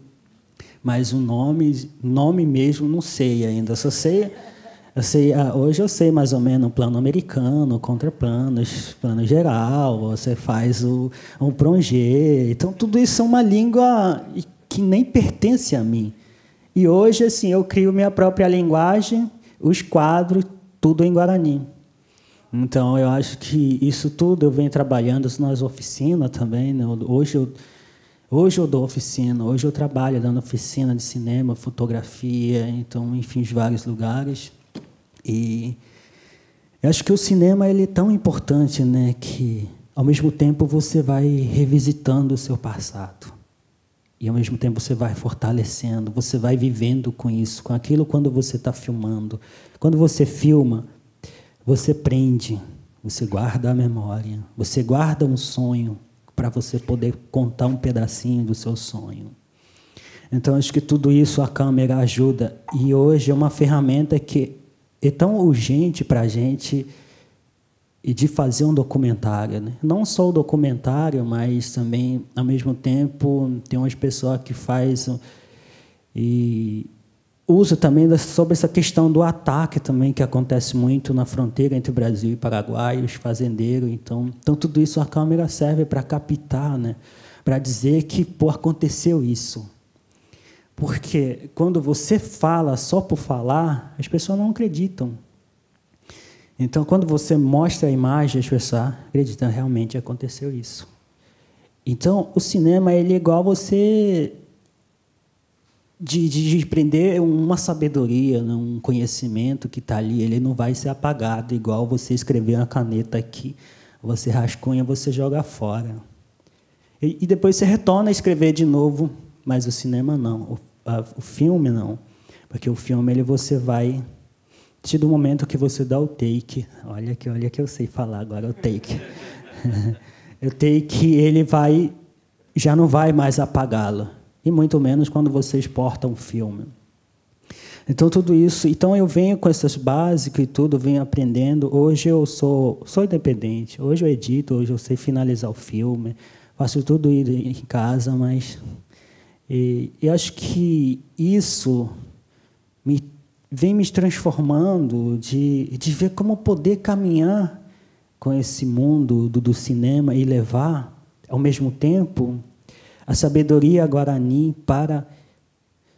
mas o nome mesmo não sei ainda. Hoje eu sei mais ou menos o plano americano, contraplanos, plano geral, você faz um prongé. Então, tudo isso é uma língua que nem pertence a mim. E hoje, assim, eu crio minha própria linguagem, os quadros, tudo em Guarani. Então, eu acho que isso tudo eu venho trabalhando nas oficinas também. Né? Hoje eu dou oficina, hoje eu trabalho dando oficina de cinema, fotografia, então, enfim, em vários lugares. E eu acho que o cinema ele é tão importante, né, que, ao mesmo tempo, você vai revisitando o seu passado. E, ao mesmo tempo, você vai fortalecendo, você vai vivendo com isso, com aquilo quando você está filmando. Quando você filma, você prende, você guarda a memória, você guarda um sonho para você poder contar um pedacinho do seu sonho. Então, acho que tudo isso a câmera ajuda. E hoje é uma ferramenta que é tão urgente para a gente de fazer um documentário. Né? Não só o documentário, mas também, ao mesmo tempo, tem umas pessoas que fazem e usa também sobre essa questão do ataque também, que acontece muito na fronteira entre Brasil e Paraguai, os fazendeiros. Então tudo isso a câmera serve para captar, né? Para dizer que aconteceu isso. Porque quando você fala só por falar, as pessoas não acreditam. Então, quando você mostra a imagem, as pessoas acreditam, realmente aconteceu isso. Então, o cinema ele é igual você de aprender uma sabedoria, né, um conhecimento que está ali, ele não vai ser apagado, igual você escrever uma caneta aqui, você rascunha, você joga fora. E depois você retorna a escrever de novo, mas o cinema não, o filme não, porque o filme ele você vai do momento que você dá o take, olha que eu sei falar agora o take, o take ele já não vai mais apagá-lo. E muito menos quando você exporta um filme. Então, tudo isso... Então, eu venho com essas básicas e tudo, venho aprendendo. Hoje eu sou independente. Hoje eu edito, hoje eu sei finalizar o filme. Faço tudo em casa, mas... eu acho que isso vem me transformando de ver como poder caminhar com esse mundo do cinema e levar, ao mesmo tempo... a sabedoria guarani para a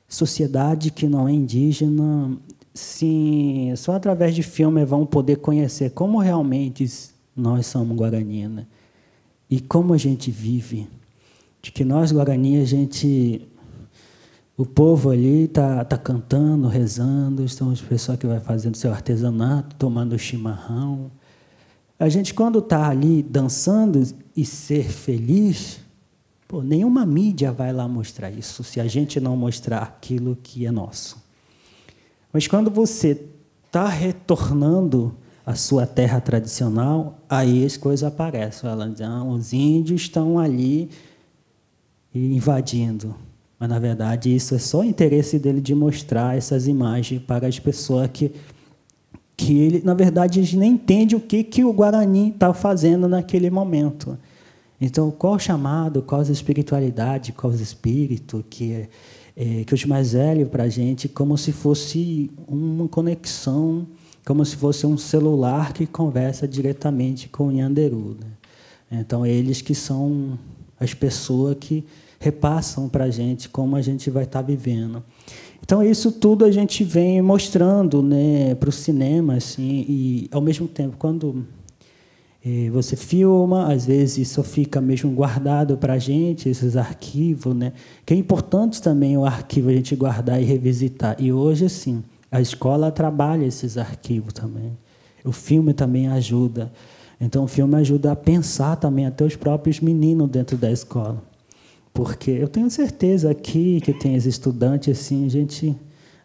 sociedade que não é indígena, sim, só através de filme vão poder conhecer como realmente nós somos guarani, né? E como a gente vive. De que nós, guarani, o povo ali tá cantando, rezando, estão as pessoas que vai fazendo seu artesanato, tomando chimarrão. A gente, quando está ali dançando e ser feliz... nenhuma mídia vai lá mostrar isso, se a gente não mostrar aquilo que é nosso. Mas quando você está retornando à sua terra tradicional, aí as coisas aparecem. Os índios estão ali invadindo. Mas, na verdade, isso é só o interesse dele de mostrar essas imagens para as pessoas que ele, na verdade, eles nem entendem o que o Guarani está fazendo naquele momento. Então, qual o chamado, qual a espiritualidade, qual o espírito que os mais velhos para a gente, como se fosse uma conexão, como se fosse um celular que conversa diretamente com o Nyanderu, né? Então, eles que são as pessoas que repassam para a gente como a gente vai estar vivendo. Então, isso tudo a gente vem mostrando, né, para o cinema, assim, e, ao mesmo tempo, quando... você filma, às vezes isso fica mesmo guardado para a gente, esses arquivos, né? Que é importante também o arquivo a gente guardar e revisitar. E hoje, assim, a escola trabalha esses arquivos também. O filme também ajuda. Então, o filme ajuda a pensar também até os próprios meninos dentro da escola. Porque eu tenho certeza aqui que tem os estudantes, assim, a gente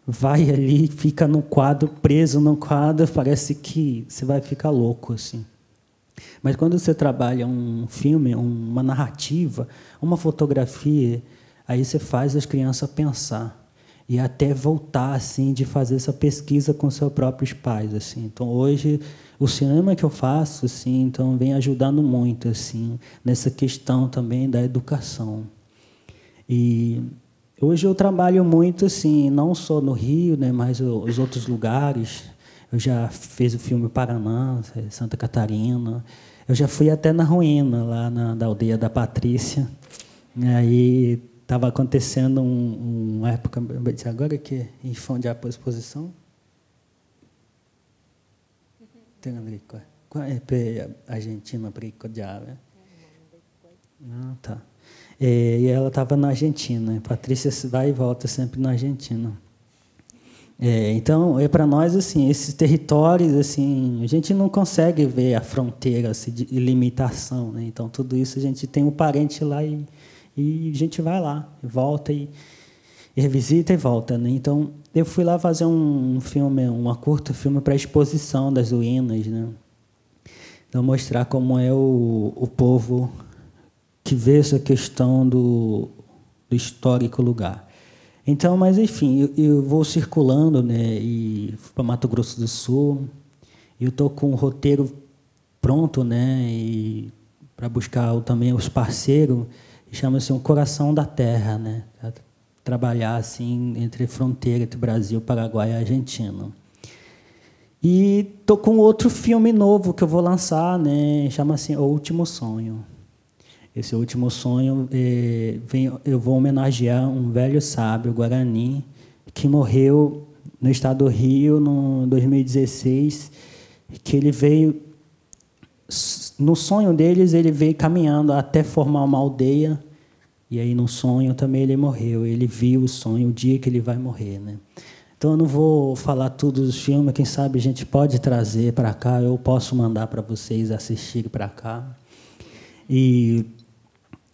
vai ali, fica no quadro, preso no quadro, parece que você vai ficar louco, assim. Mas quando você trabalha um filme, uma narrativa, uma fotografia, aí você faz as crianças pensar e até voltar assim de fazer essa pesquisa com seus próprios pais, assim. Então hoje o cinema que eu faço, assim, então vem ajudando muito, assim, nessa questão também da educação. E hoje eu trabalho muito, assim, não só no Rio, né, mas os outros lugares. Eu já fiz o filme Paraná, Santa Catarina. Eu já fui até na ruína, lá da aldeia da Patrícia. E aí estava acontecendo uma época... Agora que em Fonte de exposição? Qual é a Argentina para Icodiaba? Ah, tá. E ela estava na Argentina. Patrícia vai e volta sempre na Argentina. Então, para nós, assim, esses territórios, assim, a gente não consegue ver a fronteira assim, de limitação, né? Então, tudo isso a gente tem um parente lá e a gente vai lá, volta e revisita e volta, né? Então, eu fui lá fazer um filme, uma curta filme para a exposição das ruínas, né? Então, mostrar como é o povo que vê essa questão do histórico lugar. Então, mas enfim, eu vou circulando, né, e para Mato Grosso do Sul. Eu estou com o roteiro pronto, né, e para buscar também os parceiros, chama-se Um Coração da Terra, né, para trabalhar assim entre fronteira entre Brasil, Paraguai e Argentina. E estou com outro filme novo que eu vou lançar, né, chama-se O Último Sonho. Esse Último Sonho, eu vou homenagear um velho sábio guarani que morreu no estado do Rio, em 2016, que ele veio no sonho deles, ele veio caminhando até formar uma aldeia, e aí no sonho também ele morreu. Ele viu o sonho, o dia que ele vai morrer, né? Então eu não vou falar tudo dos filmes, quem sabe a gente pode trazer para cá, eu posso mandar para vocês assistirem para cá. E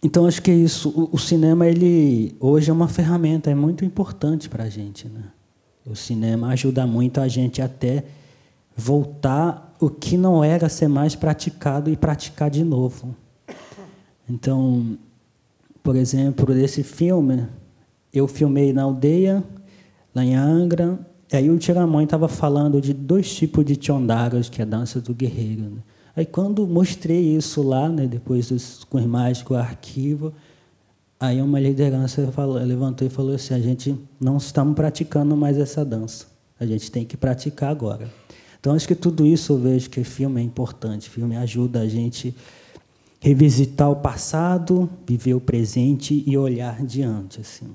então acho que é isso. O cinema, ele hoje é uma ferramenta, é muito importante para a gente, né? O cinema ajuda muito a gente até voltar o que não era ser mais praticado e praticar de novo. Então, por exemplo, desse filme, eu filmei na aldeia, lá em Angra, e aí o Tiramãe estava falando de 2 tipos de chondaras, que é a dança do guerreiro, né? Aí, quando mostrei isso lá, né, depois com imagens, com o arquivo, aí uma liderança levantou e falou assim: a gente não estamos praticando mais essa dança, a gente tem que praticar agora. Então, acho que tudo isso eu vejo que filme é importante. Filme ajuda a gente a revisitar o passado, viver o presente e olhar adiante, assim.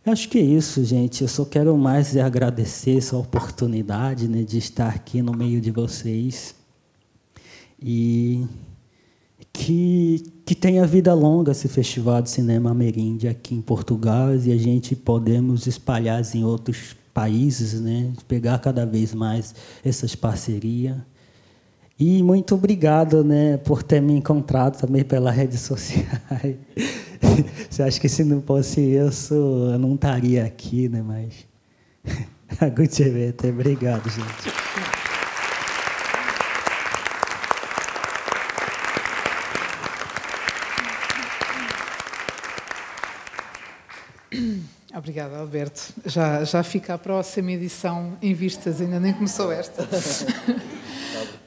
Eu acho que é isso, gente. Eu só quero mais agradecer essa oportunidade, né, de estar aqui no meio de vocês. E que tenha vida longa esse Festival de Cinema Ameríndia aqui em Portugal, e a gente podemos espalhar em outros países, né, pegar cada vez mais essas parcerias. E muito obrigado, né, por ter me encontrado também pelas redes sociais. Você acha que se não fosse isso, eu não estaria aqui, né? Mas obrigado, gente. Obrigada, Alberto. Já fica a próxima edição em vistas, ainda nem começou esta.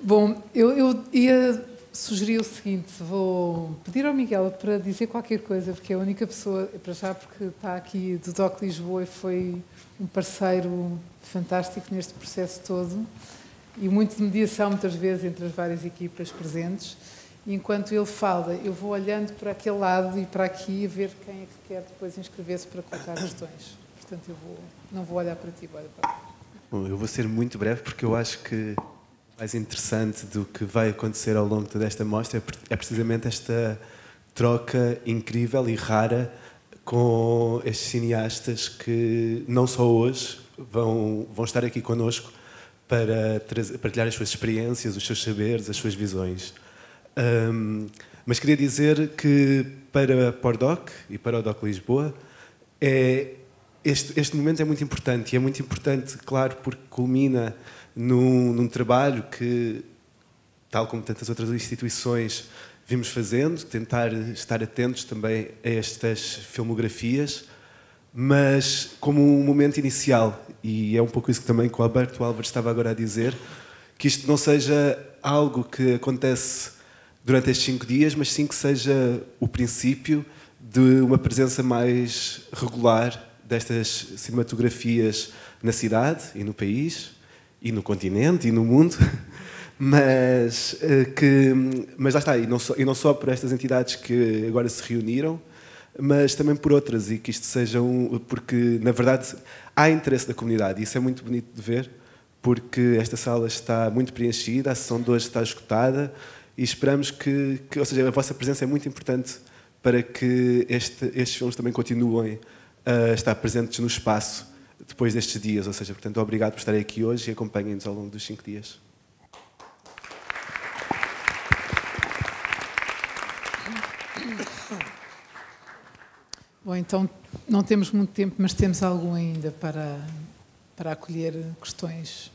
Bom, eu ia sugerir o seguinte: vou pedir ao Miguel para dizer qualquer coisa, porque é a única pessoa, para já, porque está aqui do DOC Lisboa e foi um parceiro fantástico neste processo todo, e muito de mediação, muitas vezes, entre as várias equipas presentes. E enquanto ele fala, eu vou olhando para aquele lado e para aqui a ver quem é que quer depois inscrever-se para colocar questões. Portanto, não vou olhar para ti, vou olhar para ti. Bom, eu vou ser muito breve, porque eu acho que o mais interessante do que vai acontecer ao longo desta mostra é precisamente esta troca incrível e rara com estes cineastas que não só hoje vão estar aqui connosco para partilhar as suas experiências, os seus saberes, as suas visões. Mas queria dizer que para a PORDOC e para o DOC Lisboa este momento é muito importante, e é muito importante, claro, porque culmina num trabalho que, tal como tantas outras instituições vimos fazendo, tentar estar atentos também a estas filmografias, mas como um momento inicial, e é um pouco isso que também que o Alberto Álvares estava agora a dizer, que isto não seja algo que acontece durante estes 5 dias, mas sim que seja o princípio de uma presença mais regular destas cinematografias na cidade e no país, e no continente e no mundo, mas lá está, e não só por estas entidades que agora se reuniram, mas também por outras, e que isto seja porque, na verdade, há interesse da comunidade, e isso é muito bonito de ver, porque esta sala está muito preenchida, a sessão de hoje está esgotada, e esperamos ou seja, a vossa presença é muito importante para que estes filmes também continuem a estar presentes no espaço depois destes dias. Ou seja, portanto, obrigado por estarem aqui hoje e acompanhem-nos ao longo dos 5 dias. Bom, então não temos muito tempo, mas temos algum ainda para acolher questões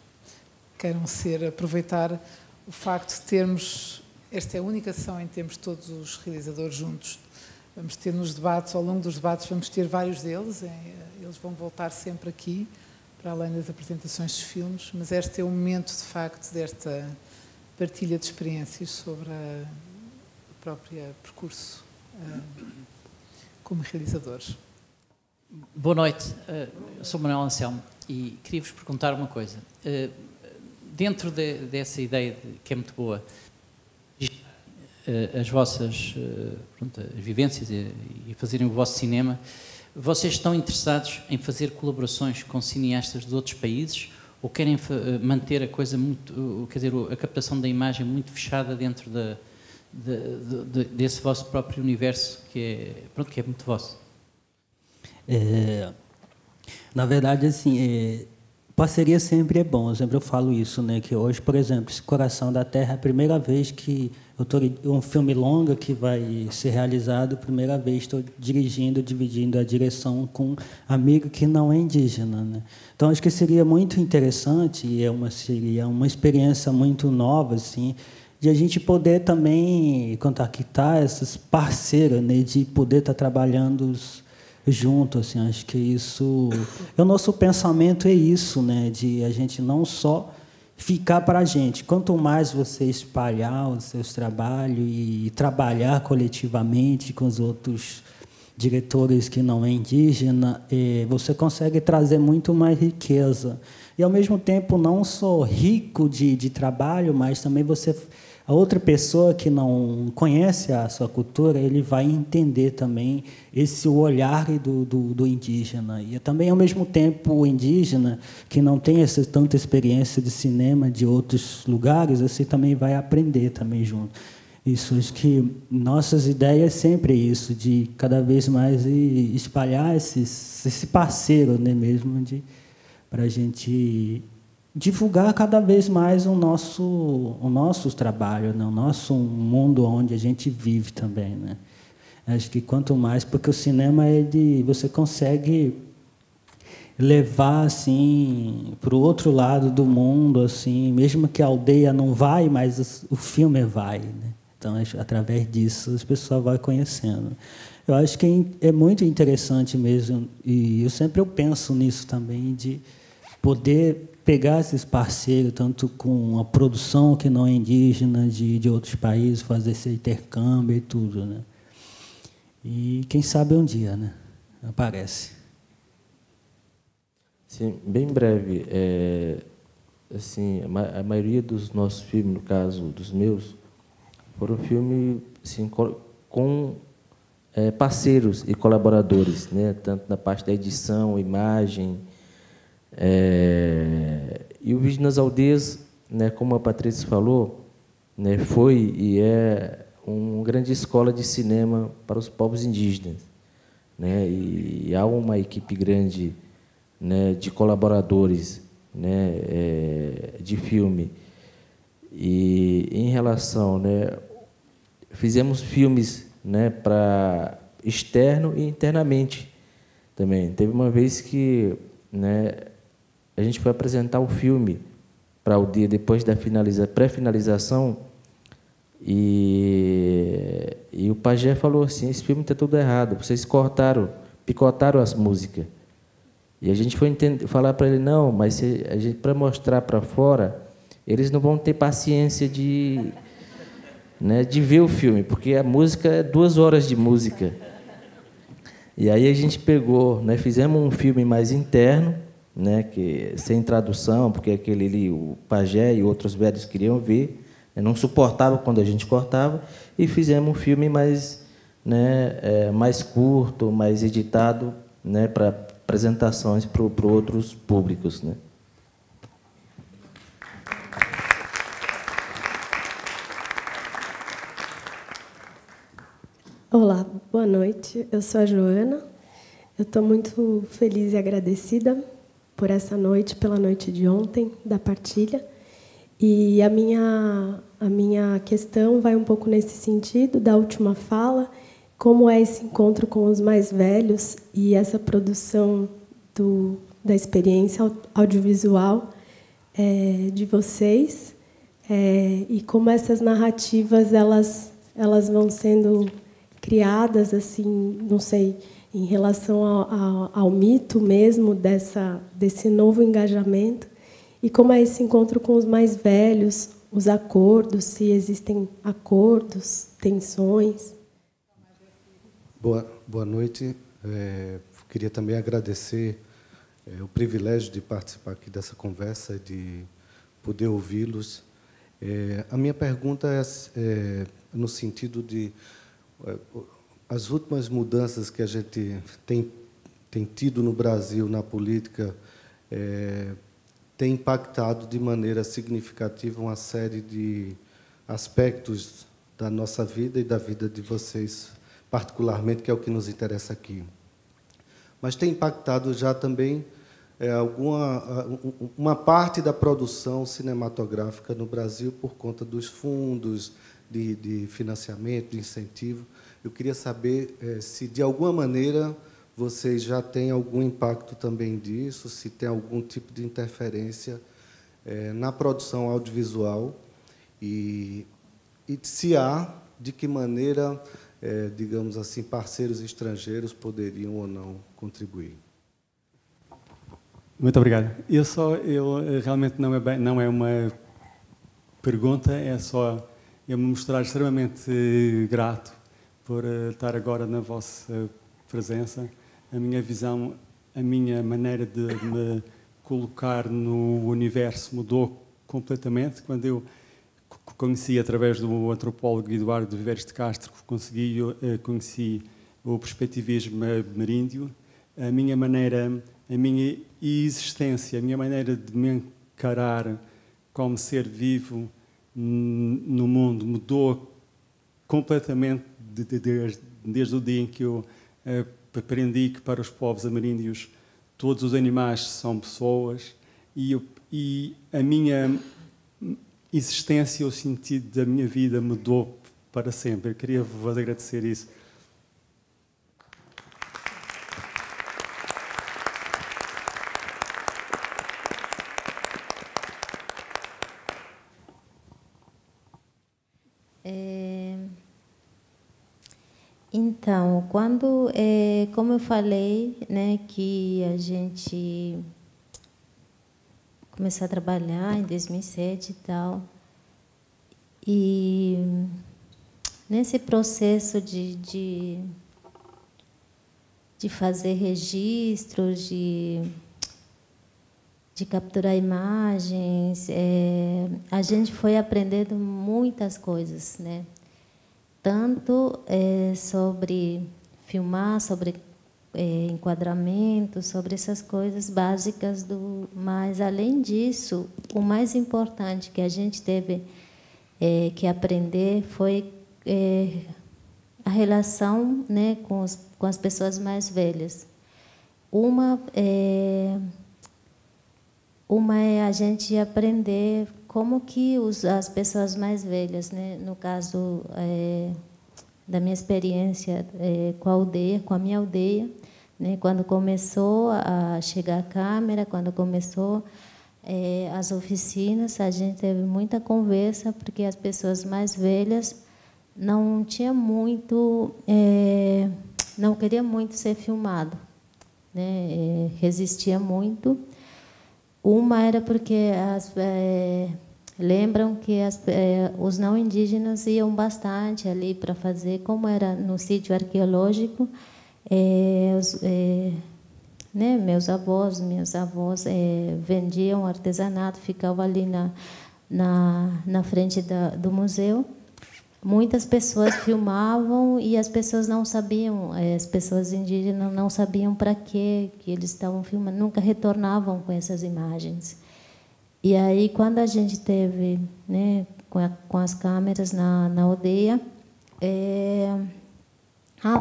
que queiram aproveitar o facto de termos. Esta é a única sessão em que temos todos os realizadores juntos. Vamos ter nos debates, ao longo dos debates, vamos ter vários deles. Eles vão voltar sempre aqui, para além das apresentações dos filmes, mas este é o momento, de facto, desta partilha de experiências sobre o próprio percurso como realizadores. Boa noite, eu sou Manuel Anselmo e queria-vos perguntar uma coisa. Dentro dessa ideia que é muito boa, as vossas as vivências e fazerem o vosso cinema, vocês estão interessados em fazer colaborações com cineastas de outros países ou querem manter a coisa muito, quer dizer, a captação da imagem muito fechada dentro desse vosso próprio universo que é muito vosso? Na verdade, assim, parceria sempre é bom. Eu falo isso, né? Que hoje, por exemplo, esse Coração da Terra é a primeira vez que eu estou um filme longa que vai ser realizado, primeira vez estou dirigindo, dividindo a direção com um amigo que não é indígena, né? Então acho que seria muito interessante e seria uma experiência muito nova, assim, de a gente poder também contactar esses parceiros, né? De poder estar trabalhando junto, assim, acho que isso, o nosso pensamento é isso, né? De a gente não só ficar para a gente. Quanto mais você espalhar os seus trabalhos e trabalhar coletivamente com os outros diretores que não é indígena, você consegue trazer muito mais riqueza. E, ao mesmo tempo, não só rico de trabalho, mas também a outra pessoa que não conhece a sua cultura, ele vai entender também esse olhar do indígena. E também, ao mesmo tempo, o indígena, que não tem tanta experiência de cinema de outros lugares, assim, também vai aprender também junto. Isso, acho que nossas ideias sempre é isso, de cada vez mais espalhar esse parceiro, né, mesmo, para a gente divulgar cada vez mais o nosso trabalho, né? O nosso mundo onde a gente vive também, né? Acho que quanto mais, porque o cinema você consegue levar assim para o outro lado do mundo, assim, mesmo que a aldeia não vai, mas o filme vai, né? Então, através disso, as pessoas vão conhecendo. Eu acho que é muito interessante mesmo, e eu penso nisso também, de poder pegar esses parceiros, tanto com a produção que não é indígena, de outros países, fazer esse intercâmbio e tudo, né? E quem sabe um dia, né? Aparece. Sim, bem breve. Assim, a maioria dos nossos filmes, no caso dos meus, foram filmes assim, com parceiros e colaboradores, né? Tanto na parte da edição, imagem. E o Vídeo nas Aldeias, né, como a Patrícia falou, né, foi e é uma grande escola de cinema para os povos indígenas, né? E há uma equipe grande, né, de colaboradores, né, de filme. E em relação, né, fizemos filmes, né, para externo e internamente também. Teve uma vez que, né, a gente foi apresentar o filme para o dia depois da pré-finalização, e o pajé falou assim: esse filme está tudo errado, vocês picotaram as músicas. E a gente foi falar para ele: não, mas para mostrar para fora, eles não vão ter paciência de ver o filme, porque a música é 2 horas de música. E aí a gente pegou, né, fizemos um filme mais interno, né, que sem tradução, porque aquele ali, o pajé e outros velhos queriam ver, né, não suportavam quando a gente cortava, e fizemos um filme mais, né, mais curto, mais editado, né, para apresentações para outros públicos, né. Olá, boa noite. Eu sou a Joana. Eu estou muito feliz e agradecida por essa noite, pela noite de ontem, da partilha. E a minha questão vai um pouco nesse sentido, da última fala, como é esse encontro com os mais velhos e essa produção da experiência audiovisual de vocês, e como essas narrativas elas vão sendo criadas, assim, não sei, em relação ao mito mesmo desse novo engajamento, e como é esse encontro com os mais velhos, os acordos, se existem acordos, tensões. Boa noite. Queria também agradecer o privilégio de participar aqui dessa conversa, de poder ouvi-los. A minha pergunta é no sentido de as últimas mudanças que a gente tem tido no Brasil na política tem impactado de maneira significativa uma série de aspectos da nossa vida e da vida de vocês, particularmente, que é o que nos interessa aqui. Mas tem impactado já também uma parte da produção cinematográfica no Brasil por conta dos fundos de financiamento, de incentivo. Eu queria saber se, de alguma maneira, vocês já têm algum impacto também disso, se tem algum tipo de interferência na produção audiovisual e se há, de que maneira, digamos assim, parceiros estrangeiros poderiam ou não contribuir. Muito obrigado. Eu realmente não é uma pergunta, é só eu me mostrar extremamente grato por estar agora na vossa presença. A minha visão, a minha maneira de me colocar no universo mudou completamente. Quando eu conheci, através do antropólogo Eduardo de Viveiros de Castro, conheci o perspectivismo ameríndio, a minha existência, a minha maneira de me encarar como ser vivo no mundo mudou completamente desde o dia em que eu aprendi que para os povos ameríndios todos os animais são pessoas e a minha existência, o sentido da minha vida mudou para sempre. Eu queria vos agradecer isso. Então, como eu falei, né, que a gente começou a trabalhar em 2007 e tal, e nesse processo de fazer registros, de capturar imagens, a gente foi aprendendo muitas coisas, né? Tanto sobre filmar, sobre enquadramento, sobre essas coisas básicas, mas, além disso, o mais importante que a gente teve que aprender foi a relação, né, com as pessoas mais velhas. Uma é a gente aprender como que as pessoas mais velhas, né, no caso da minha experiência com a minha aldeia, né, quando começou a chegar a câmera, quando começou as oficinas, a gente teve muita conversa, porque as pessoas mais velhas não tinham muito, não queriam muito ser filmado, né, resistia muito. Uma era porque lembram que os não indígenas iam bastante ali para fazer, como era no sítio arqueológico, né, meus avós, minhas avós vendiam artesanato, ficavam ali na frente do museu. Muitas pessoas filmavam e as pessoas não sabiam, as pessoas indígenas não sabiam para que eles estavam filmando, nunca retornavam com essas imagens. E aí, quando a gente teve, né, com as câmeras na aldeia,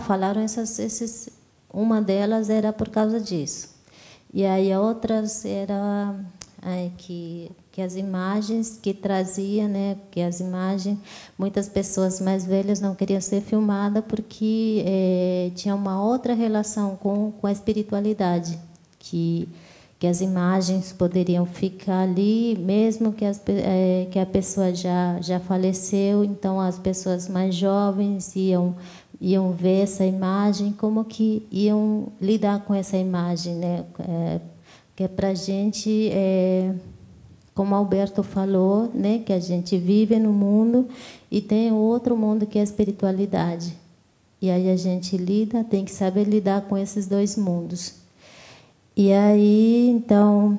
falaram uma delas era por causa disso. E aí outras era que as imagens que trazia, né, que as imagens, muitas pessoas mais velhas não queriam ser filmadas porque tinha uma outra relação com a espiritualidade, que as imagens poderiam ficar ali, mesmo que a pessoa já faleceu. Então, as pessoas mais jovens iam ver essa imagem, como que iam lidar com essa imagem, né? Que para a gente, como Alberto falou, né, que a gente vive no mundo e tem outro mundo que é a espiritualidade. E aí a gente tem que saber lidar com esses dois mundos. E aí, então,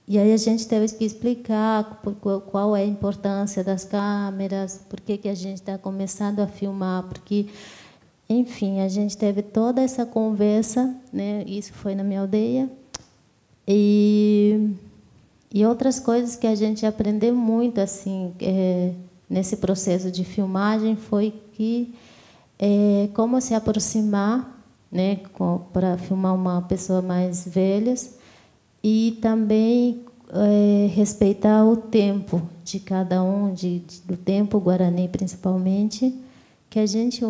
a gente teve que explicar qual é a importância das câmeras, por que a gente está começando a filmar, porque, enfim, a gente teve toda essa conversa, né? Isso foi na minha aldeia, e outras coisas que a gente aprendeu muito, assim, nesse processo de filmagem foi que como se aproximar, né, para filmar uma pessoa mais velha e também respeitar o tempo de cada um, do tempo guarani principalmente, que a gente,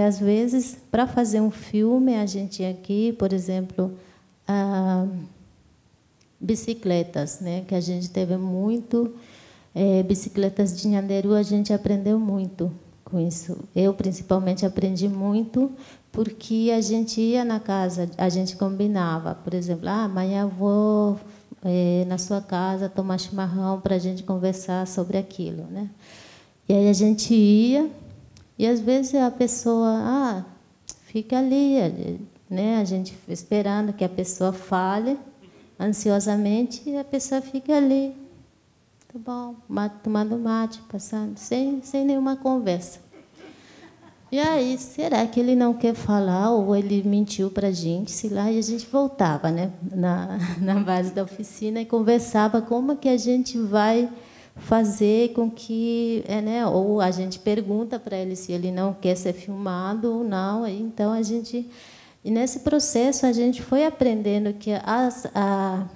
às vezes, para fazer um filme, a gente aqui, por exemplo, bicicletas, né, que a gente teve muito, bicicletas de Nhanderu, a gente aprendeu muito com isso. Eu, principalmente, aprendi muito, porque a gente ia na casa, a gente combinava, por exemplo, amanhã eu vou na sua casa tomar chimarrão para a gente conversar sobre aquilo, né? E aí a gente ia, e às vezes a pessoa fica ali, né? A gente esperando que a pessoa fale ansiosamente, e a pessoa fica ali, tá bom, tomando mate, passando, sem nenhuma conversa. E aí, será que ele não quer falar ou ele mentiu para a gente? Sei lá, e a gente voltava, né, na base da oficina e conversava como que a gente vai fazer com que, né, ou a gente pergunta para ele se ele não quer ser filmado ou não. Então a gente, e nesse processo a gente foi aprendendo que a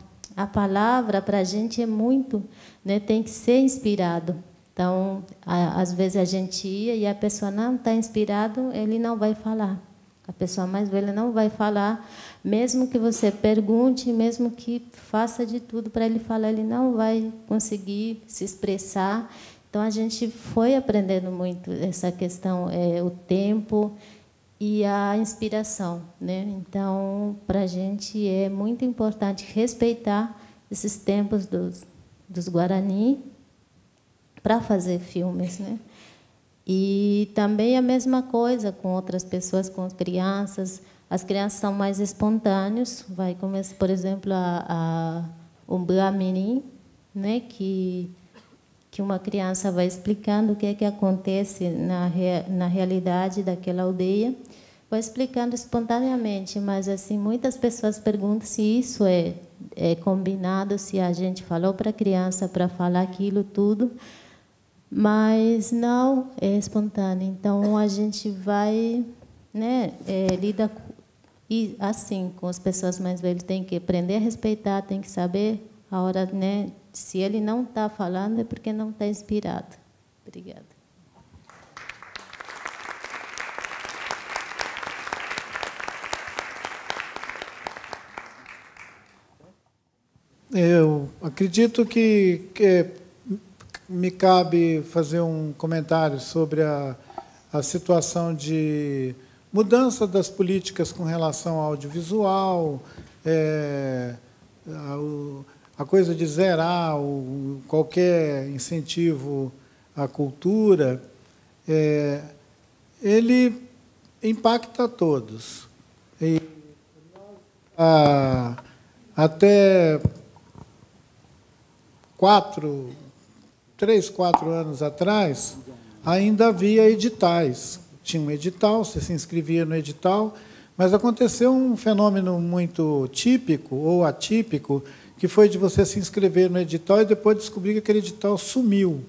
palavra para a gente é muito, né, tem que ser inspirado. Então, às vezes a gente ia e a pessoa não está inspirado, ele não vai falar. A pessoa mais velha não vai falar, mesmo que você pergunte, mesmo que faça de tudo para ele falar, ele não vai conseguir se expressar. Então, a gente foi aprendendo muito essa questão, o tempo e a inspiração, né? Então, para a gente é muito importante respeitar esses tempos dos Guarani, para fazer filmes, né? E também a mesma coisa com outras pessoas, com as crianças. As crianças são mais espontâneos. Vai começar, por exemplo, o Bramirim, né? Que uma criança vai explicando o que é que acontece na realidade daquela aldeia, vai explicando espontaneamente. Mas assim, muitas pessoas perguntam se isso é combinado, se a gente falou para a criança para falar aquilo tudo. Mas não é espontâneo. Então, a gente vai, né, lida assim com as pessoas mais velhas. Tem que aprender a respeitar, tem que saber a hora, né? Se ele não está falando, é porque não está inspirado. Obrigada. Eu acredito que me cabe fazer um comentário sobre a situação de mudança das políticas com relação ao audiovisual, a coisa de zerar qualquer incentivo à cultura, ele impacta a todos. E, até 3, 4 anos atrás, ainda havia editais. Tinha um edital, você se inscrevia no edital, mas aconteceu um fenômeno muito típico ou atípico, que foi de você se inscrever no edital e depois descobrir que aquele edital sumiu.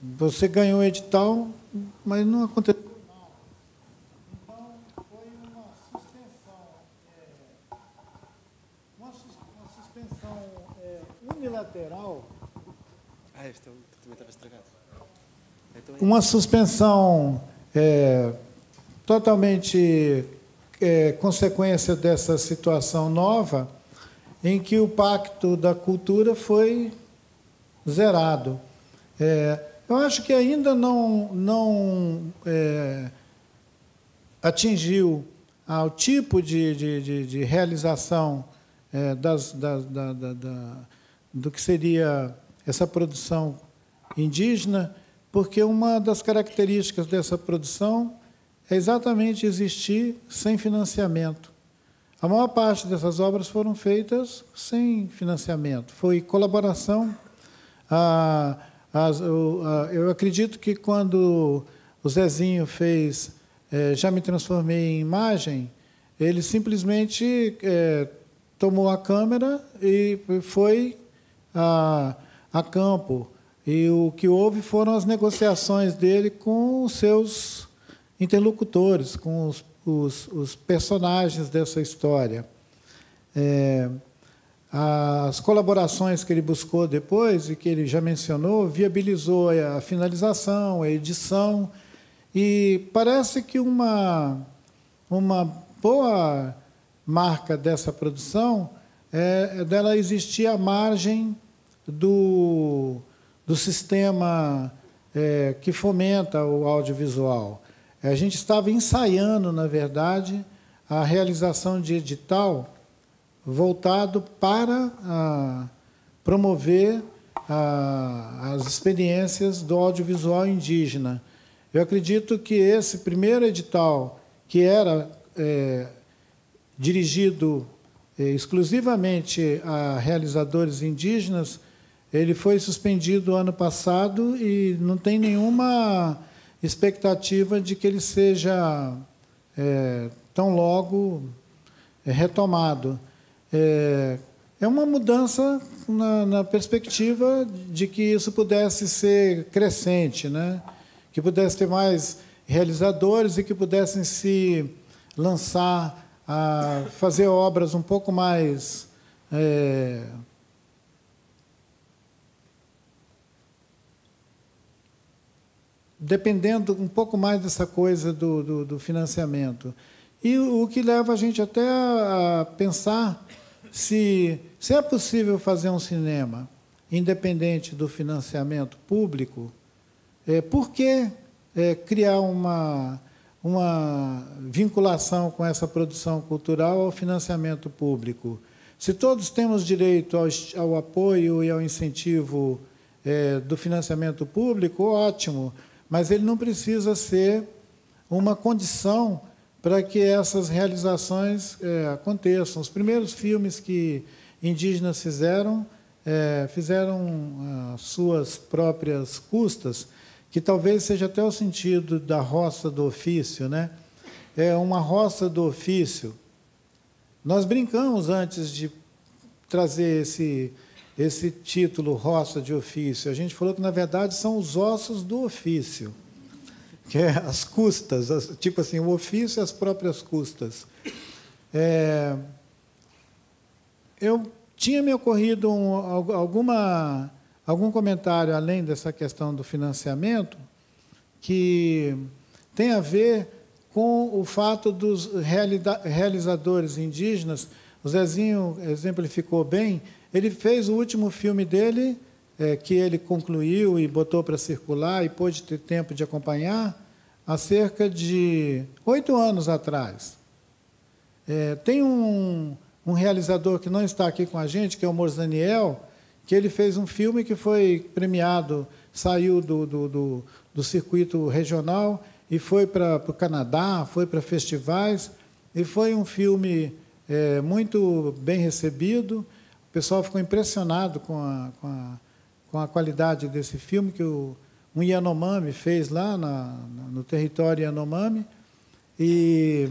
Você ganhou o edital, mas não aconteceu nada. Então, foi uma suspensão unilateral. Este também estava estragado. Uma suspensão totalmente consequência dessa situação nova, em que o pacto da cultura foi zerado. Eu acho que ainda não atingiu ao tipo de realização do que seria essa produção indígena, porque uma das características dessa produção é exatamente existir sem financiamento. A maior parte dessas obras foram feitas sem financiamento, foi colaboração. Eu acredito que quando o Zezinho fez Já Me Transformei em Imagem, ele simplesmente tomou a câmera e foi a campo, E o que houve foram as negociações dele com os seus interlocutores, com os personagens dessa história. As colaborações que ele buscou depois, e que ele já mencionou, viabilizou a finalização, a edição, e parece que uma boa marca dessa produção é dela existir à margem do sistema que fomenta o audiovisual. A gente estava ensaiando, na verdade, a realização de edital voltado para promover as experiências do audiovisual indígena. Eu acredito que esse primeiro edital, que era dirigido exclusivamente a realizadores indígenas, ele foi suspendido ano passado e não tem nenhuma expectativa de que ele seja tão logo retomado. É uma mudança na perspectiva de que isso pudesse ser crescente, né? Que pudesse ter mais realizadores e que pudessem se lançar a fazer obras um pouco mais dependendo um pouco mais dessa coisa do financiamento. E o que leva a gente até a pensar se é possível fazer um cinema independente do financiamento público, por que criar uma vinculação com essa produção cultural ao financiamento público? Se todos temos direito ao apoio e ao incentivo do financiamento público, ótimo, mas ele não precisa ser uma condição para que essas realizações aconteçam. Os primeiros filmes que indígenas fizeram às suas próprias custas, que talvez seja até o sentido da roça do ofício, né? É uma roça do ofício. Nós brincamos antes de trazer esse título, roça de ofício. A gente falou que, na verdade, são os ossos do ofício, que é as custas, tipo assim, o ofício e as próprias custas. Eu tinha me ocorrido algum comentário, além dessa questão do financiamento, que tem a ver com o fato dos realizadores indígenas. O Zezinho exemplificou bem. Ele fez o último filme dele, que ele concluiu e botou para circular e pôde ter tempo de acompanhar, há cerca de 8 anos atrás. Tem um realizador que não está aqui com a gente, que é o Morzaniel, que ele fez um filme que foi premiado, saiu do circuito regional e foi para o Canadá, foi para festivais, e foi um filme muito bem recebido. O pessoal ficou impressionado com a qualidade desse filme, que um Yanomami fez lá no território Yanomami. E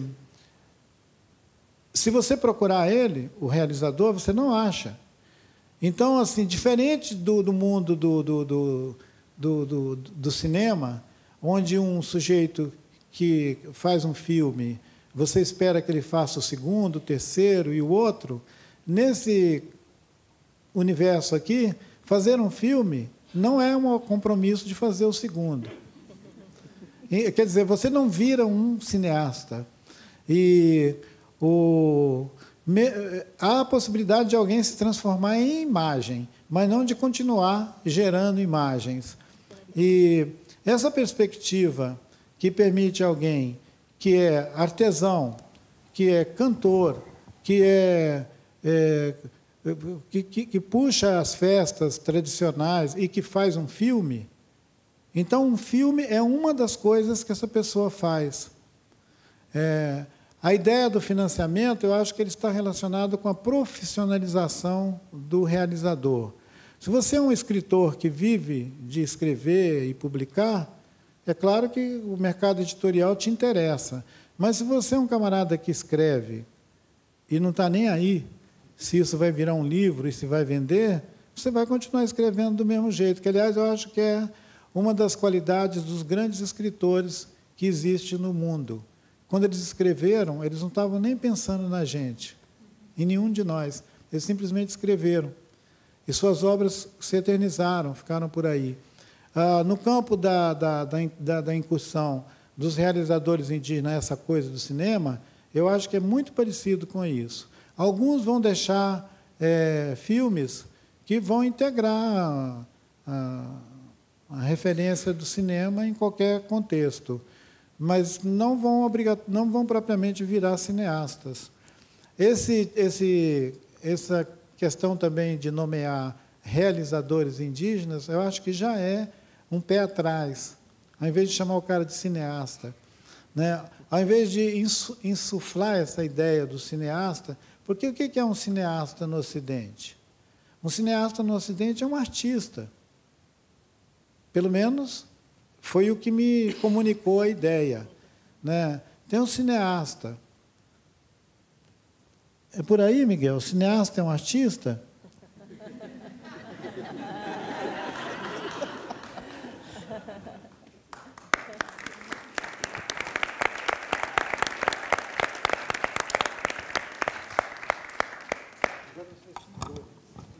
se você procurar ele, o realizador, você não acha. Então, assim, diferente do mundo do cinema, onde um sujeito que faz um filme, você espera que ele faça o segundo, o terceiro e o outro, nesse universo aqui, fazer um filme não é um compromisso de fazer o segundo. Quer dizer, você não vira um cineasta. E há a possibilidade de alguém se transformar em imagem, mas não de continuar gerando imagens. E essa perspectiva que permite alguém que é artesão, que é cantor, que puxa as festas tradicionais e que faz um filme, então um filme é uma das coisas que essa pessoa faz. A ideia do financiamento, eu acho que ele está relacionado com a profissionalização do realizador. Se você é um escritor que vive de escrever e publicar, é claro que o mercado editorial te interessa. Mas se você é um camarada que escreve e não está nem aí se isso vai virar um livro e se vai vender, você vai continuar escrevendo do mesmo jeito, que, aliás, eu acho que é uma das qualidades dos grandes escritores que existe no mundo. Quando eles escreveram, eles não estavam nem pensando na gente, em nenhum de nós. Eles simplesmente escreveram. E suas obras se eternizaram, ficaram por aí. No campo da incursão dos realizadores indígenas, essa coisa do cinema, eu acho que é muito parecido com isso. Alguns vão deixar filmes que vão integrar a referência do cinema em qualquer contexto, mas não vão propriamente virar cineastas. Essa questão também de nomear realizadores indígenas, eu acho que já é um pé atrás, ao invés de chamar o cara de cineasta, né? Ao invés de insuflar essa ideia do cineasta, porque o que é um cineasta no Ocidente? Um cineasta no Ocidente é um artista. Pelo menos foi o que me comunicou a ideia, né? Tem um cineasta. É por aí, Miguel? O cineasta é um artista?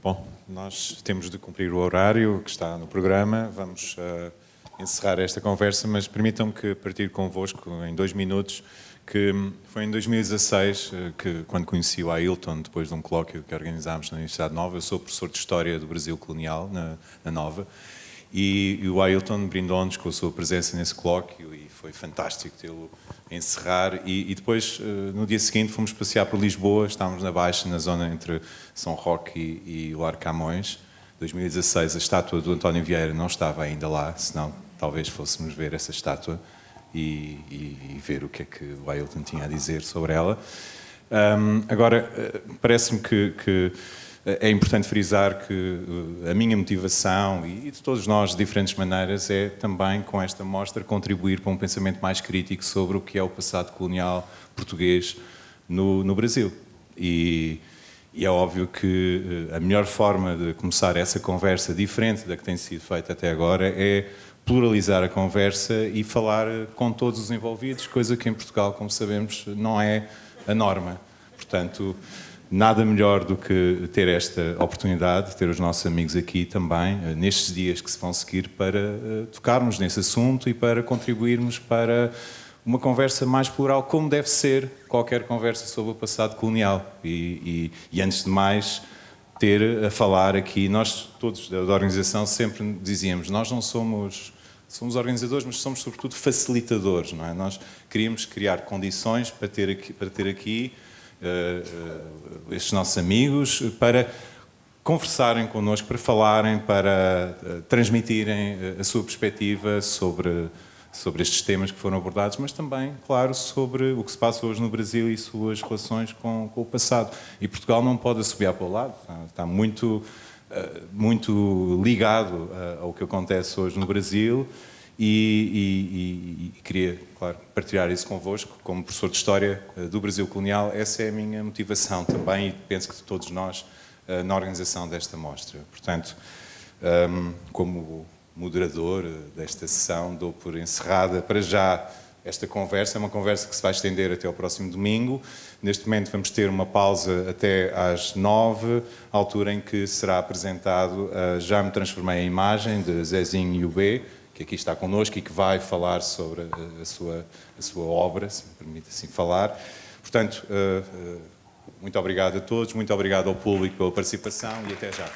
Bom, nós temos de cumprir o horário que está no programa. Vamos encerrar esta conversa, mas permitam-me que partilhe convosco em 2 minutos que foi em 2016 que, quando conheci o Ailton, depois de um colóquio que organizámos na Universidade Nova. Eu sou professor de História do Brasil Colonial na Nova, e o Ailton brindou-nos com a sua presença nesse colóquio e foi fantástico tê-lo encerrar. E depois, no dia seguinte, fomos passear por Lisboa. Estávamos na Baixa, na zona entre São Roque e o Largo Camões. 2016, a estátua do António Vieira não estava ainda lá, senão talvez fôssemos ver essa estátua e ver o que é que o Ailton tinha a dizer sobre ela. Agora, parece-me que é importante frisar que a minha motivação, e de todos nós de diferentes maneiras, é também, com esta mostra, contribuir para um pensamento mais crítico sobre o que é o passado colonial português no Brasil. E é óbvio que a melhor forma de começar essa conversa, diferente da que tem sido feita até agora, é pluralizar a conversa e falar com todos os envolvidos, coisa que em Portugal, como sabemos, não é a norma. Portanto, nada melhor do que ter esta oportunidade, ter os nossos amigos aqui também, nestes dias que se vão seguir, para tocarmos nesse assunto e para contribuirmos para uma conversa mais plural, como deve ser qualquer conversa sobre o passado colonial. E antes de mais, ter a falar aqui, nós todos da organização sempre dizíamos, nós não somos organizadores, mas somos sobretudo facilitadores, não é? Nós queríamos criar condições para ter aqui estes nossos amigos, para conversarem connosco, para falarem, para transmitirem a sua perspectiva sobre estes temas que foram abordados, mas também, claro, sobre o que se passa hoje no Brasil e suas relações com o passado. E Portugal não pode assobiar para o lado, está muito ligado ao que acontece hoje no Brasil e queria, claro, partilhar isso convosco. Como professor de História do Brasil Colonial, essa é a minha motivação também, e penso que de todos nós, na organização desta mostra. Portanto, como moderador desta sessão, dou por encerrada para já esta conversa. É uma conversa que se vai estender até ao próximo domingo. Neste momento vamos ter uma pausa até às 9, altura em que será apresentado Já Me Transformei em Imagem, de Zezinho e o B, que aqui está connosco e que vai falar sobre a sua obra, se me permite assim falar. Portanto, muito obrigado a todos, muito obrigado ao público pela participação e até já.